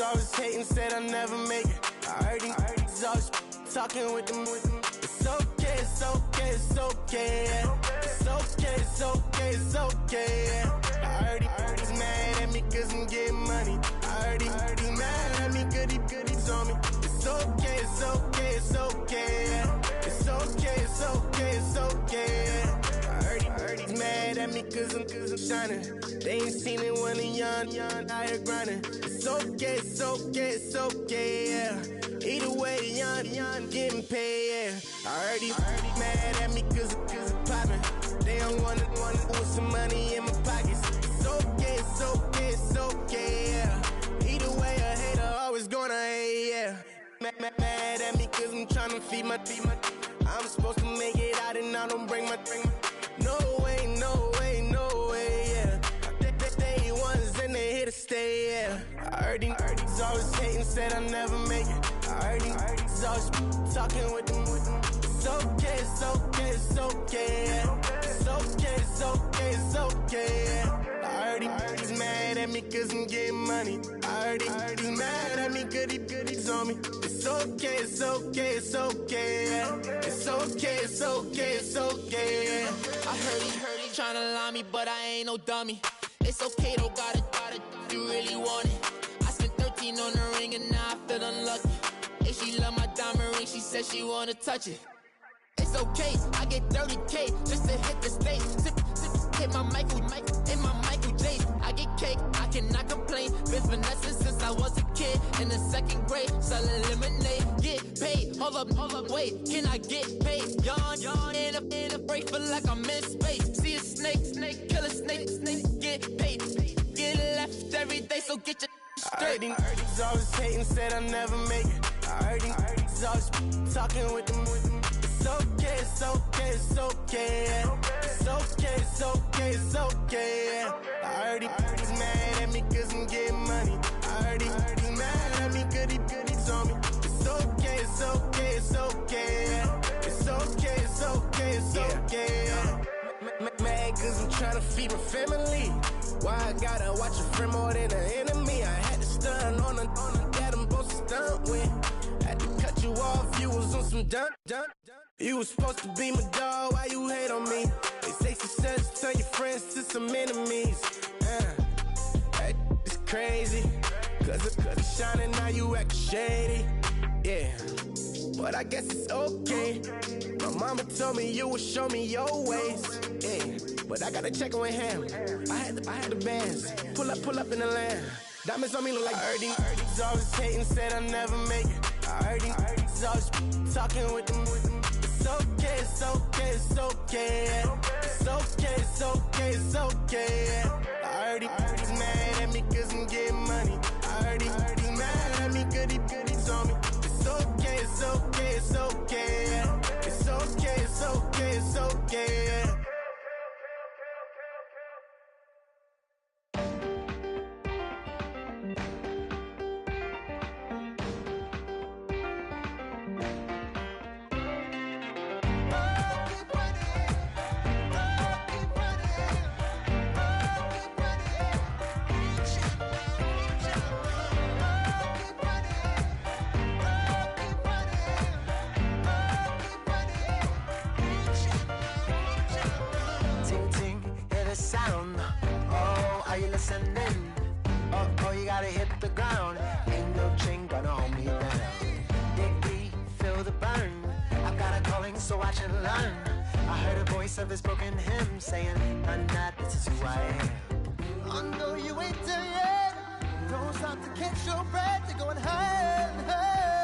Always hating, said I'll never make it. I heard these always talking with them. It's okay, it's okay, it's okay, yeah. It's okay, it's okay, it's okay, yeah. I heard he's mad at me cause I'm getting money. I heard he's mad at me cause he's on me. It's okay, it's okay, it's okay, yeah. It's okay, it's okay, it's okay, yeah. I heard he's mad at me cause I'm shining. They ain't seen it when I'm young, out here grinding. It's okay, it's okay, it's okay, yeah. Either way, young, getting paid, yeah. I heard he's mad at me cause I'm poppin'. They don't wanna with some money in my pockets. It's okay, it's okay, it's okay, yeah. Either way, a hater always gonna hate, yeah. Mad at me cause I'm tryna feed my I'm supposed to make it out and I don't bring my no way, no way, no way, yeah. They ones and they here to stay, yeah. I heard he's always hating, said I'll never make it. I heard he's always talking with them. It's okay, it's okay, it's okay, yeah. It's okay, it's okay, it's okay, yeah. I heard he's mad at me cause I'm getting money. I heard he's mad at me cause he's on me. It's okay, it's okay, it's okay, yeah. It's okay, it's okay, it's okay, yeah. I heard he tryna lie me, but I ain't no dummy. It's okay though, got it, you really want it. I spent 13 on the ring and now I feel unlucky. Hey, she love my diamond ring, she said she wanna touch it. It's okay, I get 30K just to hit the stage. Hit my Michael, in my Michael J. I get cake, I cannot complain. Been finessing since I was a kid. In the second grade, selling lemonade. Get paid, hold up, wait, can I get paid? Yawn, in a break, feel like I'm in space. See a snake, kill a snake, get paid. Get left every day, so get your straight. I heard he's always hating, said I'll never make it. I heard he's always talking with them. It's okay, it's okay, it's okay, yeah. It's okay, it's okay, it's okay, yeah. I heard he's mad at me cause I'm getting money. I heard he's mad at me cause he's on me. It's okay, it's okay, it's okay, yeah. It's okay, it's okay, it's okay, yeah. Mad cause I'm trying to feed my family. Why I gotta watch a friend more than an enemy? I had to stun on the that I'm supposed to stunt with. Had to cut you off, you was on some dun. You was supposed to be my dog, why you hate on me? They say success turn your friends to some enemies. That is crazy. Cause it's shining, now you act shady. Yeah, but I guess it's okay. My mama told me you would show me your ways. Yeah, but I gotta check with him. I had the bands. Pull up in the land. Diamonds on me look like Erdy. He's always hating, said I'll never make it. I heard he's always talking with them. It's okay, it's okay, it's okay, yeah. It's okay, it's okay, it's okay, yeah. I heard he's mad at me cause I'm getting money. I heard he's mad at me cause he's on me. It's okay, it's okay, it's okay, yeah. It's okay, it's okay, it's okay, yeah. Sound. Oh, are you listening? Oh, you gotta hit the ground. Ain't no chain gonna hold me down. Dig deep, feel the burn. I've got a calling, so watch and learn. I heard a voice of this broken hymn saying, "I'm not, this is who I am." I know you ain't there yet. Don't stop to catch your breath. You're going higher and higher.